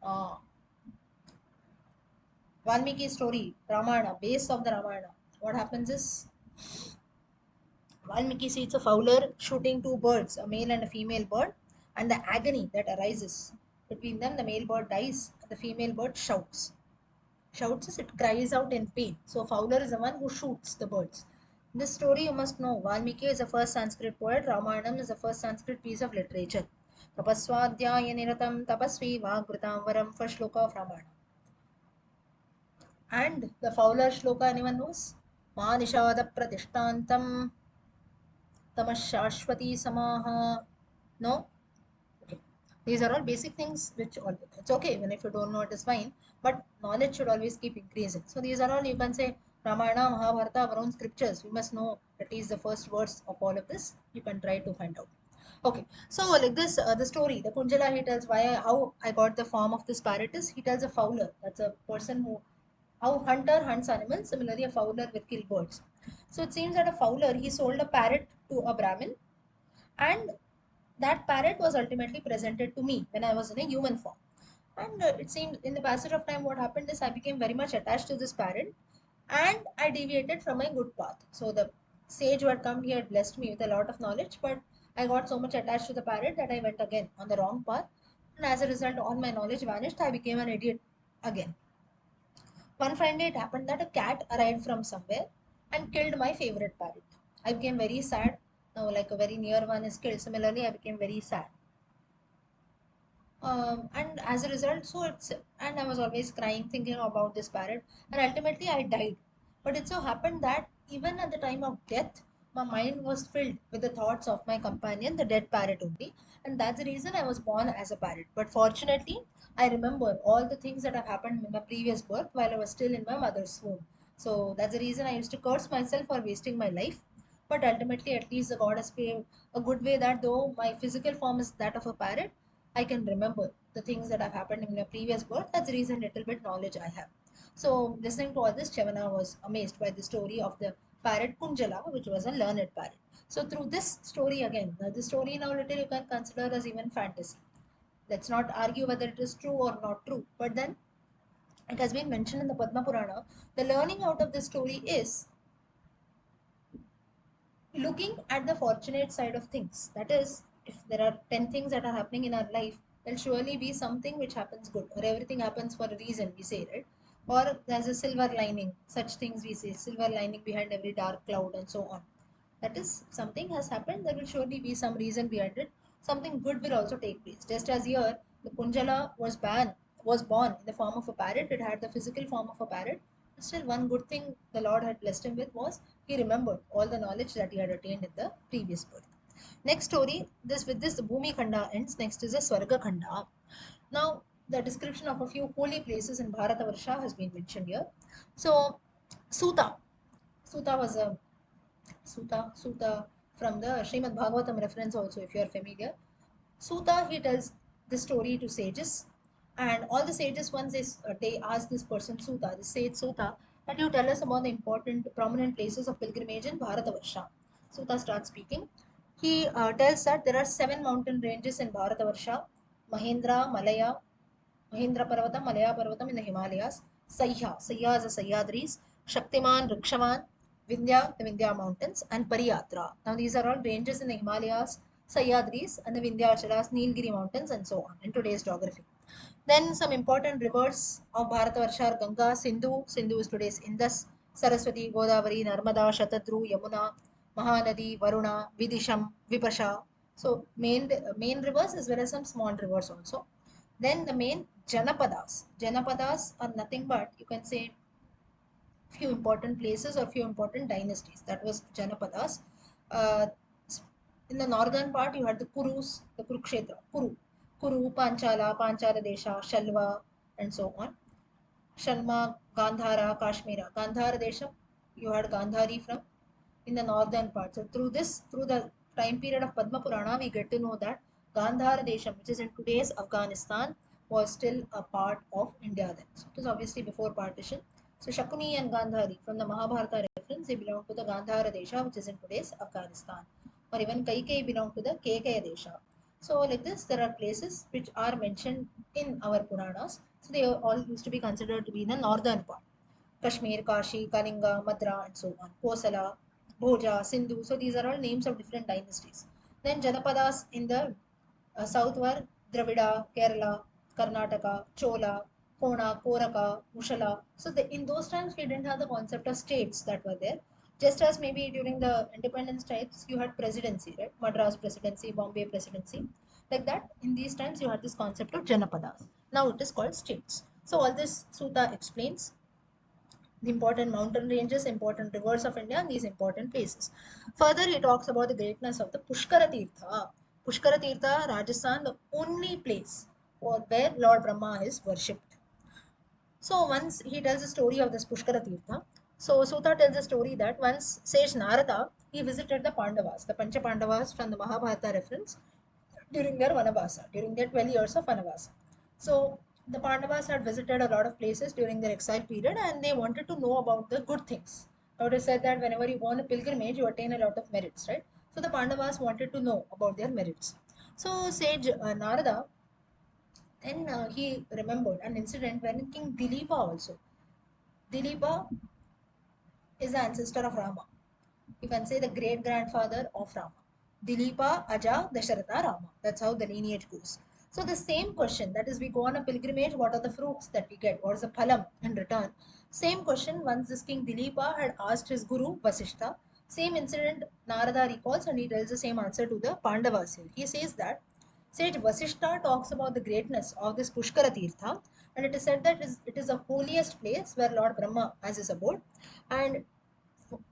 S1: Uh, Valmiki story, Ramayana, base of the Ramayana. What happens is Valmiki sees a fowler shooting two birds, a male and a female bird, and the agony that arises between them. The male bird dies, and the female bird shouts. Shouts as it cries out in pain. So fowler is the one who shoots the birds. In this story, you must know Valmiki is the first Sanskrit poet. Ramayana is the first Sanskrit piece of literature. Tapaswadhyaya niratam tapasvi vagratam first shloka of Ramayana. And the fowler shloka, anyone knows? Manishada pratishtantam tamashashwati samaha. No? Okay. These are all basic things which all it's okay, even if you don't know it is fine, but knowledge should always keep increasing. So these are all, you can say, Ramayana, Mahabharata, our own scriptures. We must know at least the first words of all of this. You can try to find out. Okay, so like this, the story, the Kunjala, he tells how I got the form of this parrot is. He tells a fowler, that's a person who, how hunter hunts animals. Similarly, a fowler will kill birds. So it seems that a fowler, he sold a parrot to a Brahmin, and that parrot was ultimately presented to me when I was in a human form. And it seemed in the passage of time, what happened is I became very much attached to this parrot, and I deviated from my good path. So the sage who had come here had blessed me with a lot of knowledge, but I got so much attached to the parrot that I went again on the wrong path. And as a result, all my knowledge vanished. I became an idiot again. One fine day, it happened that a cat arrived from somewhere and killed my favorite parrot. I became very sad. Now, like a very near one is killed. Similarly, I became very sad. And as a result, and I was always crying, thinking about this parrot, and ultimately I died. But it so happened that even at the time of death, my mind was filled with the thoughts of my companion, the dead parrot only, and that's the reason I was born as a parrot. But fortunately, I remember all the things that have happened in my previous birth while I was still in my mother's womb. So that's the reason I used to curse myself for wasting my life. But ultimately, at least the God has paved a good way that though my physical form is that of a parrot, I can remember the things that have happened in my previous birth. That's the reason little bit knowledge I have. So listening to all this, Chavana was amazed by the story of the parrot Kunjala, which was a learned parrot. So through this story again, now the story now little you can consider as even fantasy. Let's not argue whether it is true or not true. But then it has been mentioned in the Padma Purana. The learning out of this story is looking at the fortunate side of things. That is, if there are 10 things that are happening in our life, there'll surely be something which happens good, or everything happens for a reason, we say, right? Or there's a silver lining, such things we say, silver lining behind every dark cloud, and so on. That is, something has happened, there will surely be some reason behind it. Something good will also take place. Just as here, the Kunjala was born in the form of a parrot, it had the physical form of a parrot. Still, one good thing the Lord had blessed him with was he remembered all the knowledge that he had attained in the previous birth. Next story, this the Bhumi Khanda ends. Next is the Swarga Khanda. Now, the description of a few holy places in Bharatavarsha has been mentioned here. So, Suta. Suta was a Suta from the Srimad Bhagavatam reference also, if you are familiar. Suta, he tells the story to sages, and all the sages, once they ask this person Suta, the sage Suta, that you tell us about the important, prominent places of pilgrimage in Bharatavarsha. Suta starts speaking. He tells that there are 7 mountain ranges in Bharatavarsha: Mahendra, Malaya, Mahindra Parvatam, Malaya Parvatam in the Himalayas, Sayya is the Sahyadris, Shaktiman, Rikshavan, Vindhya, the Vindhya Mountains, and Pariyatra. Now these are all ranges in the Himalayas, Sahyadris, and the Vindhyachalas, Nilgiri Mountains, and so on in today's geography. Then some important rivers of Bharatavarsha are Ganga, Sindhu is today's Indus, Saraswati, Godavari, Narmada, Shatadru, Yamuna, Mahanadi, Varuna, Vidisham, Vipasha. So main rivers as well as some small rivers also. Then the main Janapadas. Janapadas are nothing but, you can say, few important places or few important dynasties. That was Janapadas. Uh, in the northern part, you had the Kurus, the Kurukshetra, Kuru, Panchala Desha, Shalva, and so on. Shalma, Gandhara, Kashmira. Gandhara Desha, you had Gandhari from in the northern part. So through the time period of Padma Purana, we get to know that Gandhara Desham, which is in today's Afghanistan, was still a part of India then. So it was obviously before partition. So Shakuni and Gandhari from the Mahabharata reference, they belong to the Gandhara Desha, which is in today's Afghanistan. Or even Kaikai belong to the Keikaya Desha. So like this, there are places which are mentioned in our Puranas. So they all used to be considered to be in the northern part. Kashmir, Kashi, Kalinga, Madra, and so on. Kosala, Bhoja, Sindhu. So these are all names of different dynasties. Then Janapadas in the south were Dravida, Kerala, Karnataka, Chola, Kona, Koraka, Mushala. So in those times we didn't have the concept of states that were there. Just as maybe during the independence times you had presidency, right? Madras presidency, Bombay presidency. Like that, in these times you had this concept of Janapadas. Now it is called states. So all this Sutta explains the important mountain ranges, important rivers of India, and these important places. Further, he talks about the greatness of the Pushkara Tirtha. Pushkara Tirtha, Rajasthan, the only place where Lord Brahma is worshipped. So once he tells the story of this Pushkara Tirtha. So Sutta tells the story that once sage Narada, he visited the Pandavas, the Pancha Pandavas from the Mahabharata reference, during their Vanavasa, during their 12 years of Vanavasa. So the Pandavas had visited a lot of places during their exile period and they wanted to know about the good things. Now it is said that whenever you go on a pilgrimage, you attain a lot of merits, right? So the Pandavas wanted to know about their merits. So sage Narada Then he remembered an incident when King Dilipa also. Dilipa is the ancestor of Rama. You can say the great grandfather of Rama. Dilipa, Aja, Dasharatha, Rama. That's how the lineage goes. So the same question, that is, we go on a pilgrimage, what are the fruits that we get? What is the phalam in return? Same question once this king Dilipa had asked his guru Vasishtha. Same incident Narada recalls and he tells the same answer to the Pandavas here. He says that sage Vasishtha talks about the greatness of this Pushkara Tirtha, and it is said that it is the holiest place where Lord Brahma has his abode, and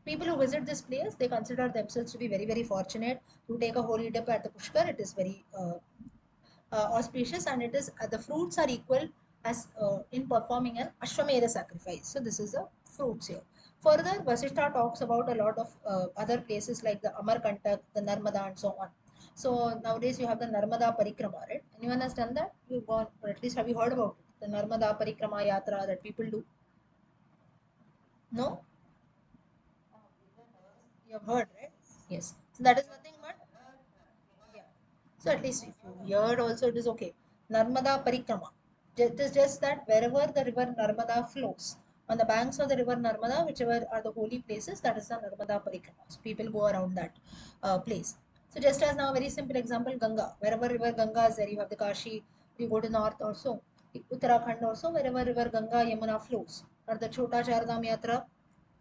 S1: people who visit this place, they consider themselves to be very very fortunate to take a holy dip at the pushkar. It is very auspicious, and it is the fruits are equal as in performing an ashwamedha sacrifice. So this is the fruits here. Further, Vasishtha talks about a lot of other places like the Amarkantak, the Narmada, and so on. So nowadays you have the Narmada Parikrama, right? Anyone has done that? You've gone, or at least have you heard about it? The Narmada Parikrama Yatra that people do? No? You have heard, right? Yes. So that is nothing but, yeah. So at least if you heard also, it is okay. Narmada Parikrama. It is just that wherever the river Narmada flows, on the banks of the river Narmada, whichever are the holy places, that is the Narmada Parikrama. So people go around that place. So just as now, very simple example, Ganga. Wherever river Ganga is there, you have the Kashi. You go to north also, Uttarakhand also, wherever river Ganga, Yamuna flows. Or the Chota Chardham Yatra,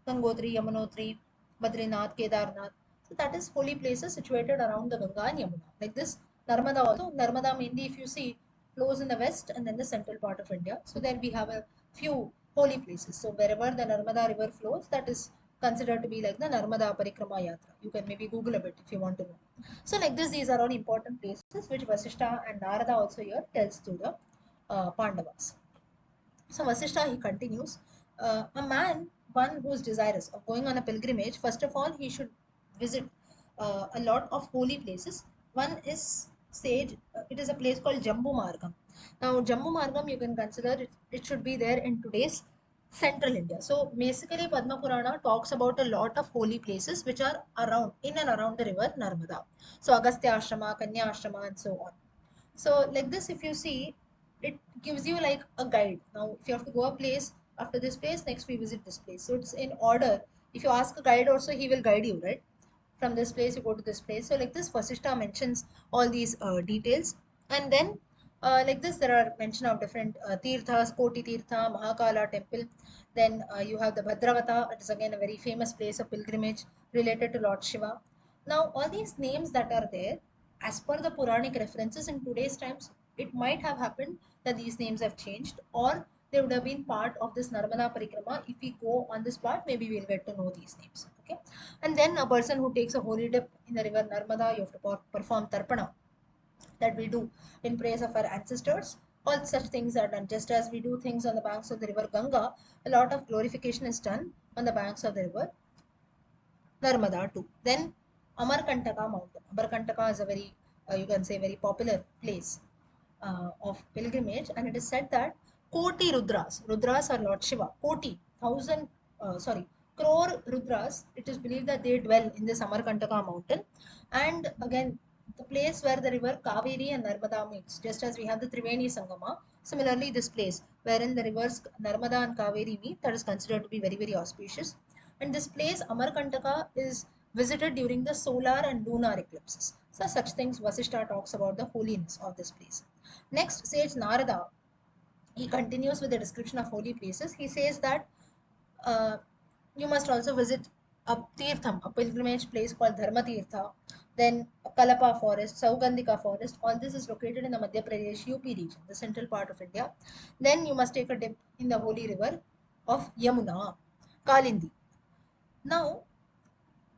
S1: Gangotri, Yamunotri, Badrinath, Kedarnath. So that is holy places situated around the Ganga and Yamuna. Like this, Narmada also. Narmada mainly, if you see, flows in the west and then the central part of India. So there we have a few holy places. So wherever the Narmada river flows, that is considered to be like the Narmada Parikrama Yatra. You can maybe Google a bit if you want to know. So like this, these are all important places which Vasishtha and Narada also here tells to the Pandavas. So Vasishtha, he continues, a man, one who is desirous of going on a pilgrimage, first of all, he should visit a lot of holy places. One is sage, it is a place called Jambu Margam. Now, Jambu Margam, you can consider it should be there in today's central India. So, basically, Padma Purana talks about a lot of holy places which are around, in and around the river Narmada. So, Agastya Ashrama, Kanya Ashrama, and so on. So like this, if you see, it gives you like a guide. Now, if you have to go a place, after this place, next we visit this place. So it's in order. If you ask a guide also, he will guide you, right? From this place, you go to this place. So like this, Vasishtha mentions all these details. And then like this, there are mention of different tirthas, Koti Tirtha, Mahakala temple. Then you have the Bhadravata. It is again a very famous place of pilgrimage related to Lord Shiva. Now, all these names that are there, as per the Puranic references in today's times, it might have happened that these names have changed, or they would have been part of this Narmada Parikrama. If we go on this part, maybe we'll get to know these names. Okay. And then a person who takes a holy dip in the river Narmada, you have to perform Tarpana that we do in praise of our ancestors. All such things are done. Just as we do things on the banks of the river Ganga, a lot of glorification is done on the banks of the river Narmada too. Then Amarkantaka mountain. Amarkantaka is a very, you can say, very popular place of pilgrimage, and it is said that Koti Rudras are Lord Shiva, Koti, thousand, sorry, crore Rudras, it is believed that they dwell in this Amarkantaka mountain. And again, the place where the river Kaveri and Narmada meets, just as we have the Triveni Sangama, similarly this place wherein the rivers Narmada and Kaveri meet, that is considered to be very, very auspicious. And this place, Amarkantaka, is visited during the solar and lunar eclipses. So such things Vasishtha talks about the holiness of this place. Next, sage Narada, he continues with the description of holy places. He says that uh, you must also visit a Tirtham, a pilgrimage place called Dharma Tirtha, then Kalapa forest, Saugandhika forest. All this is located in the Madhya Pradesh UP region, the central part of India. Then you must take a dip in the holy river of Yamuna, Kalindi. Now,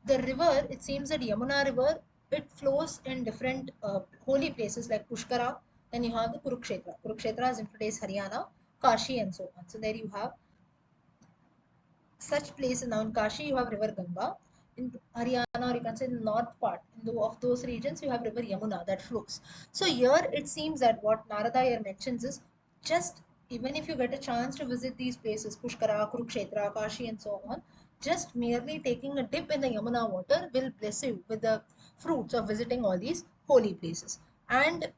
S1: the river, it seems that Yamuna river, it flows in different holy places like Pushkara. Then you have the Kurukshetra. Kurukshetra is in today's Haryana, Kashi, and so on. So there you have such places. Now in Kashi, you have river Ganga. In Haryana, or you can say the north part of those regions, you have river Yamuna that flows. So here it seems that what Narada here mentions is just even if you get a chance to visit these places, Pushkara, Kurukshetra, Kashi, and so on, just merely taking a dip in the Yamuna water will bless you with the fruits of visiting all these holy places. And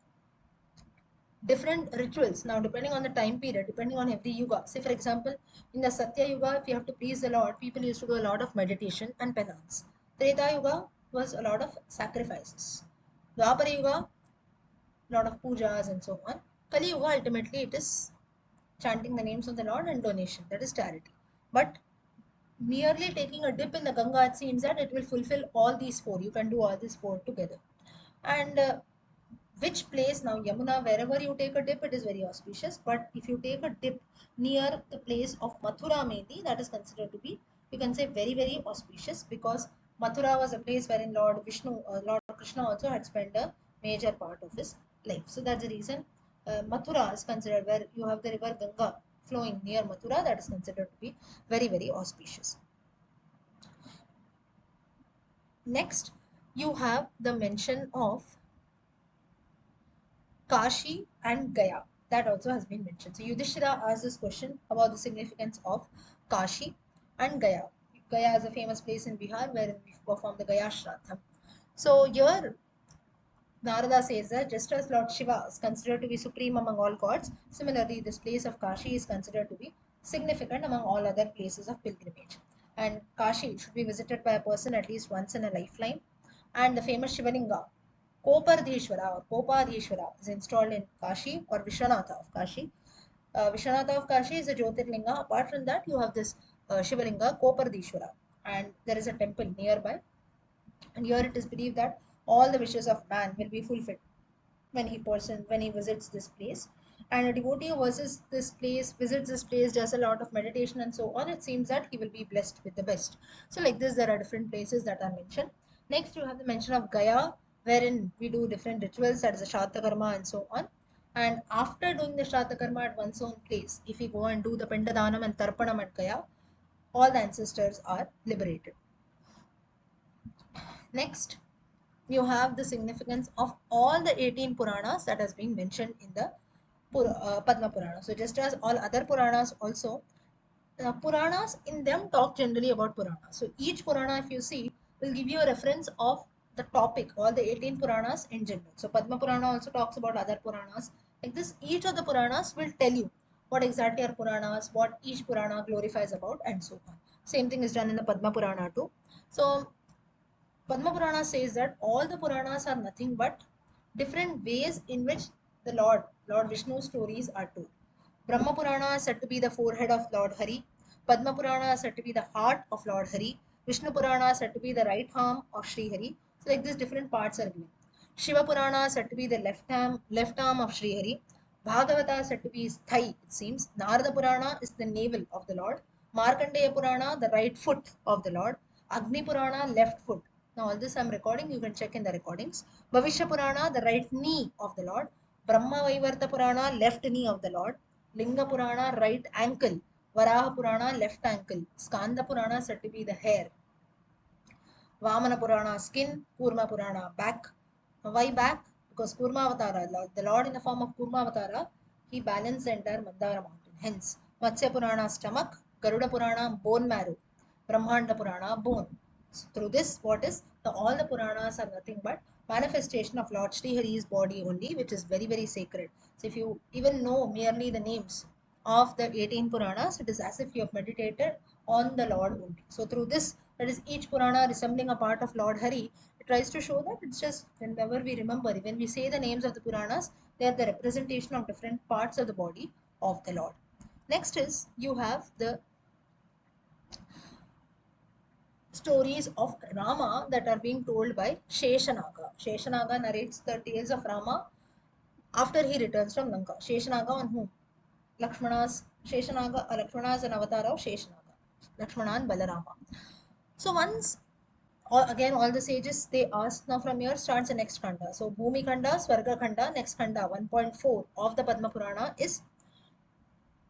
S1: different rituals. Now depending on the time period, depending on every yuga, say for example in the Satya yuga, if you have to please the Lord, people used to do a lot of meditation and penance. Treta yuga was a lot of sacrifices. Dwapara yuga, a lot of pujas and so on. Kali yuga, ultimately it is chanting the names of the Lord and donation, that is charity. But merely taking a dip in the Ganga, it seems that it will fulfill all these four. You can do all these four together. And which place now, Yamuna, wherever you take a dip, it is very auspicious. But if you take a dip near the place of Mathura maybe, that is considered to be, you can say, very very auspicious, because Mathura was a place wherein Lord Vishnu, Lord Krishna also had spent a major part of his life. So that's the reason Mathura is considered, where you have the river Ganga flowing near Mathura, that is considered to be very very auspicious. Next, you have the mention of Kashi and Gaya. That also has been mentioned. So Yudhishthira asked this question about the significance of Kashi and Gaya. Gaya is a famous place in Bihar where we perform the Gaya Shraddha. So here Narada says that just as Lord Shiva is considered to be supreme among all gods, similarly this place of Kashi is considered to be significant among all other places of pilgrimage. And Kashi should be visited by a person at least once in a lifetime. And the famous Shivalinga, Kopardheshwara or Kopadheshwara, is installed in Kashi, or Vishwanatha of Kashi. Vishwanatha of Kashi is a Jyotirlinga. Apart from that, you have this Shivalinga, Kopardheshwara, and there is a temple nearby. And here it is believed that all the wishes of man will be fulfilled when he visits this place. And a devotee visits this place, does a lot of meditation and so on, it seems that he will be blessed with the best. So like this, there are different places that are mentioned. Next, you have the mention of Gaya, wherein we do different rituals, that is the Shraddha Karma and so on. And after doing the Shraddha Karma at one's own place, if we go and do the Pindadanam and Tarpanam at Gaya, all the ancestors are liberated. Next, you have the significance of all the 18 Puranas that has been mentioned in the Padma Purana. So just as all other Puranas also, Puranas in them talk generally about Puranas. So each Purana, if you see, will give you a reference of the topic, all the 18 Puranas in general. So Padma Purana also talks about other Puranas. Like this, each of the Puranas will tell you what exactly are Puranas, what each Purana glorifies about, and so on. Same thing is done in the Padma Purana too. So Padma Purana says that all the Puranas are nothing but different ways in which the Lord Vishnu's stories are told. Brahma Purana is said to be the forehead of Lord Hari. Padma Purana is said to be the heart of Lord Hari. Vishnu Purana is said to be the right arm of Sri Hari. So like this, different parts are given. Shiva Purana is said to be the left arm of Sri Hari. Bhagavata is said to be his thigh, it seems. Narada Purana is the navel of the Lord. Markandeya Purana, the right foot of the Lord. Agni Purana, left foot. Now all this I'm recording, you can check in the recordings. Bhavishya Purana, the right knee of the Lord. Brahma Vaivarta Purana, left knee of the Lord. Linga Purana, right ankle. Varaha Purana, left ankle. Skanda Purana, said to be the hair. Vamana Purana, skin. Kurma Purana, back. Why back? Because Kurma Avatara, the Lord in the form of Kurma Avatara, he balanced the entire Mandara mountain. Hence, Matsya Purana, stomach. Garuda Purana, bone marrow. Brahmanda Purana, bone. So through this, all the Puranas are nothing but manifestation of Lord Sri Hari's body only, which is very very sacred. So if you even know merely the names of the 18 Puranas, it is as if you have meditated on the Lord only. So through this, that is each Purana resembling a part of Lord Hari, it tries to show that it's just whenever we remember, when we say the names of the Puranas, they are the representation of different parts of the body of the Lord. Next is, you have the stories of Rama that are being told by Sheshanaga. Sheshanaga narrates the tales of Rama after he returns from Lanka. Sheshanaga on whom? Lakshmana is an avatar of Sheshanaga. Lakshmana and Balarama. So once, again, all the sages, they ask, now from here starts the next Khanda. So Bhumi Khanda, Swarga Khanda, next Khanda 1.4 of the Padma Purana is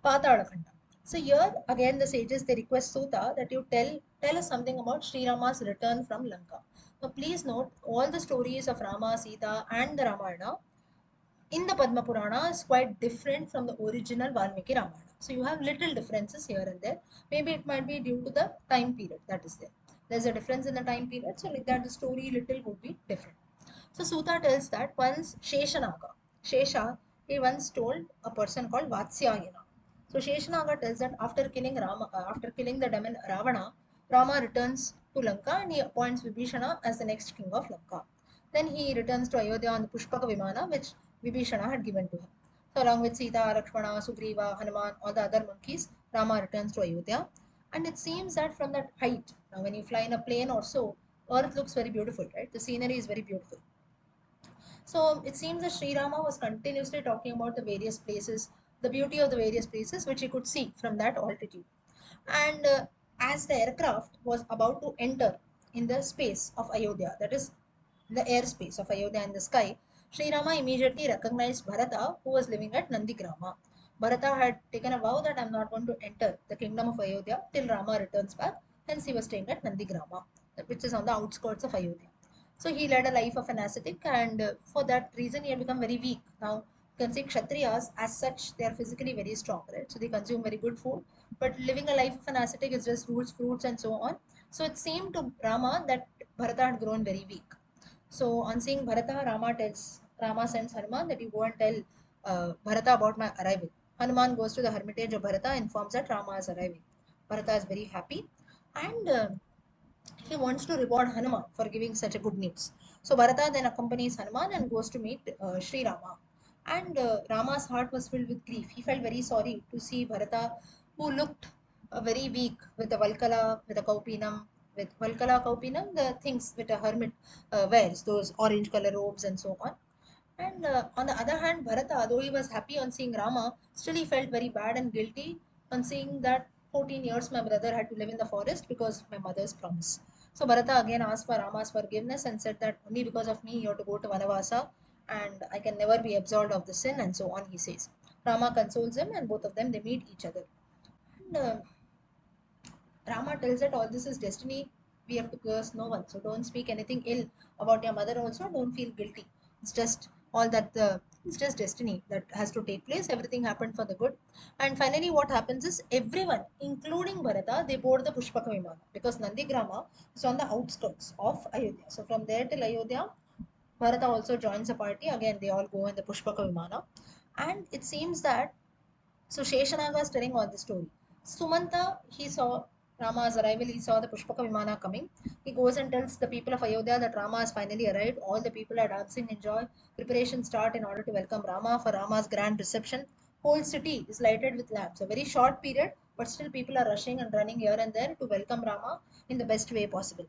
S1: Patala Khanda. So here again the sages, they request Suta that you tell us something about Sri Rama's return from Lanka. Now please note, all the stories of Rama, Sita and the Ramayana in the Padma Purana is quite different from the original Valmiki Ramayana. So you have little differences here and there. Maybe it might be due to the time period that is there. There's a difference in the time period, so like that the story little would be different. So Suta tells that once Sheshanaga, Shesha he once told a person called Vatsyayana. So Sheshanaga tells that after killing the demon Ravana, Rama returns to Lanka and he appoints Vibhishana as the next king of Lanka. Then he returns to Ayodhya on the Pushpaka Vimana, which Vibhishana had given to him. So along with Sita, Lakshmana, Sugriva, Hanuman, all the other monkeys, Rama returns to Ayodhya. And it seems that from that height, now when you fly in a plane or so, Earth looks very beautiful, right? The scenery is very beautiful. So it seems that Sri Rama was continuously talking about the various places, the beauty of the various places which he could see from that altitude. And as the aircraft was about to enter in the space of Ayodhya, that is the airspace of Ayodhya in the sky, Sri Rama immediately recognized Bharata, who was living at Nandigrama. Bharata had taken a vow that I'm not going to enter the kingdom of Ayodhya till Rama returns back. Hence, he was staying at Nandigrama, which is on the outskirts of Ayodhya. So he led a life of an ascetic, and for that reason, he had become very weak. Now, you can see Kshatriyas, as such, they are physically very strong, right? So they consume very good food, but living a life of an ascetic is just roots, fruits, and so on. So it seemed to Rama that Bharata had grown very weak. So on seeing Bharata, Rama sends Hanuman that you go and tell Bharata about my arrival. Hanuman goes to the hermitage of Bharata, informs that Rama is arriving. Bharata is very happy, and he wants to reward Hanuman for giving such a good news. So Bharata then accompanies Hanuman and goes to meet Sri Rama. And Rama's heart was filled with grief. He felt very sorry to see Bharata, who looked very weak with the Valkala, with the Kaupinam, with Valkala Kaupinam, the things that a hermit wears, those orange color robes and so on. And on the other hand, Bharata, though he was happy on seeing Rama, still he felt very bad and guilty on seeing that 14 years my brother had to live in the forest because of my mother's promise. So Bharata again asked for Rama's forgiveness and said that only because of me you have to go to Vanavasa and I can never be absolved of the sin and so on, he says. Rama consoles him and both of them they meet each other. And Rama tells that all this is destiny. We have to curse no one. So don't speak anything ill about your mother also. Don't feel guilty. It's just all that the it's just destiny that has to take place. Everything happened for the good. And finally what happens is everyone, including Bharata, they board the Pushpaka Vimana because Nandigrama is on the outskirts of Ayodhya. So from there till Ayodhya, Bharata also joins the party. Again, they all go in the Pushpaka Vimana. And it seems that so Sheshanaga is telling all the story. Sumanta, he saw Rama's arrival, he saw the Pushpaka Vimana coming. He goes and tells the people of Ayodhya that Rama has finally arrived. All the people are dancing in joy. Preparations start in order to welcome Rama for Rama's grand reception. Whole city is lighted with lamps. A very short period, but still people are rushing and running here and there to welcome Rama in the best way possible.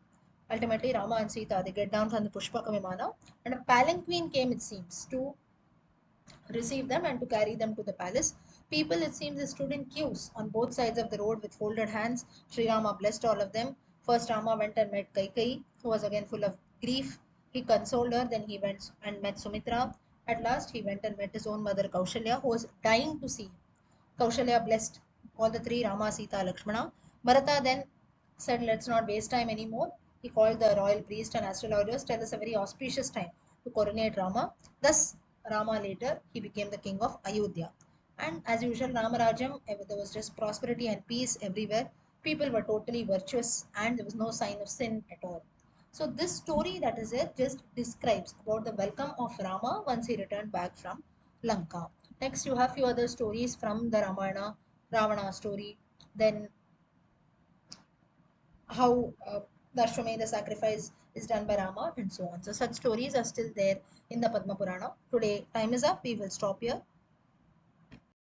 S1: Ultimately, Rama and Sita they get down from the Pushpaka Vimana, and a palanquin came, it seems, to receive them and to carry them to the palace. People, it seems, stood in queues on both sides of the road with folded hands. Sri Rama blessed all of them. First, Rama went and met Kaikeyi, who was again full of grief. He consoled her, then he went and met Sumitra. At last, he went and met his own mother Kaushalya, who was dying to see him. Kaushalya blessed all the three Rama, Sita, Lakshmana. Bharata then said, let's not waste time anymore. He called the royal priest and astrologers, tell us a very auspicious time to coronate Rama. Thus, Rama later, he became the king of Ayodhya. And as usual, Ramarajam, there was just prosperity and peace everywhere. People were totally virtuous and there was no sign of sin at all. So this story that is it just describes about the welcome of Rama once he returned back from Lanka. Next, you have few other stories from the Ramayana, Ravana story, then how the Ashwamedha sacrifice is done by Rama, and so on. So such stories are still there in the Padma Purana. Today, time is up. We will stop here.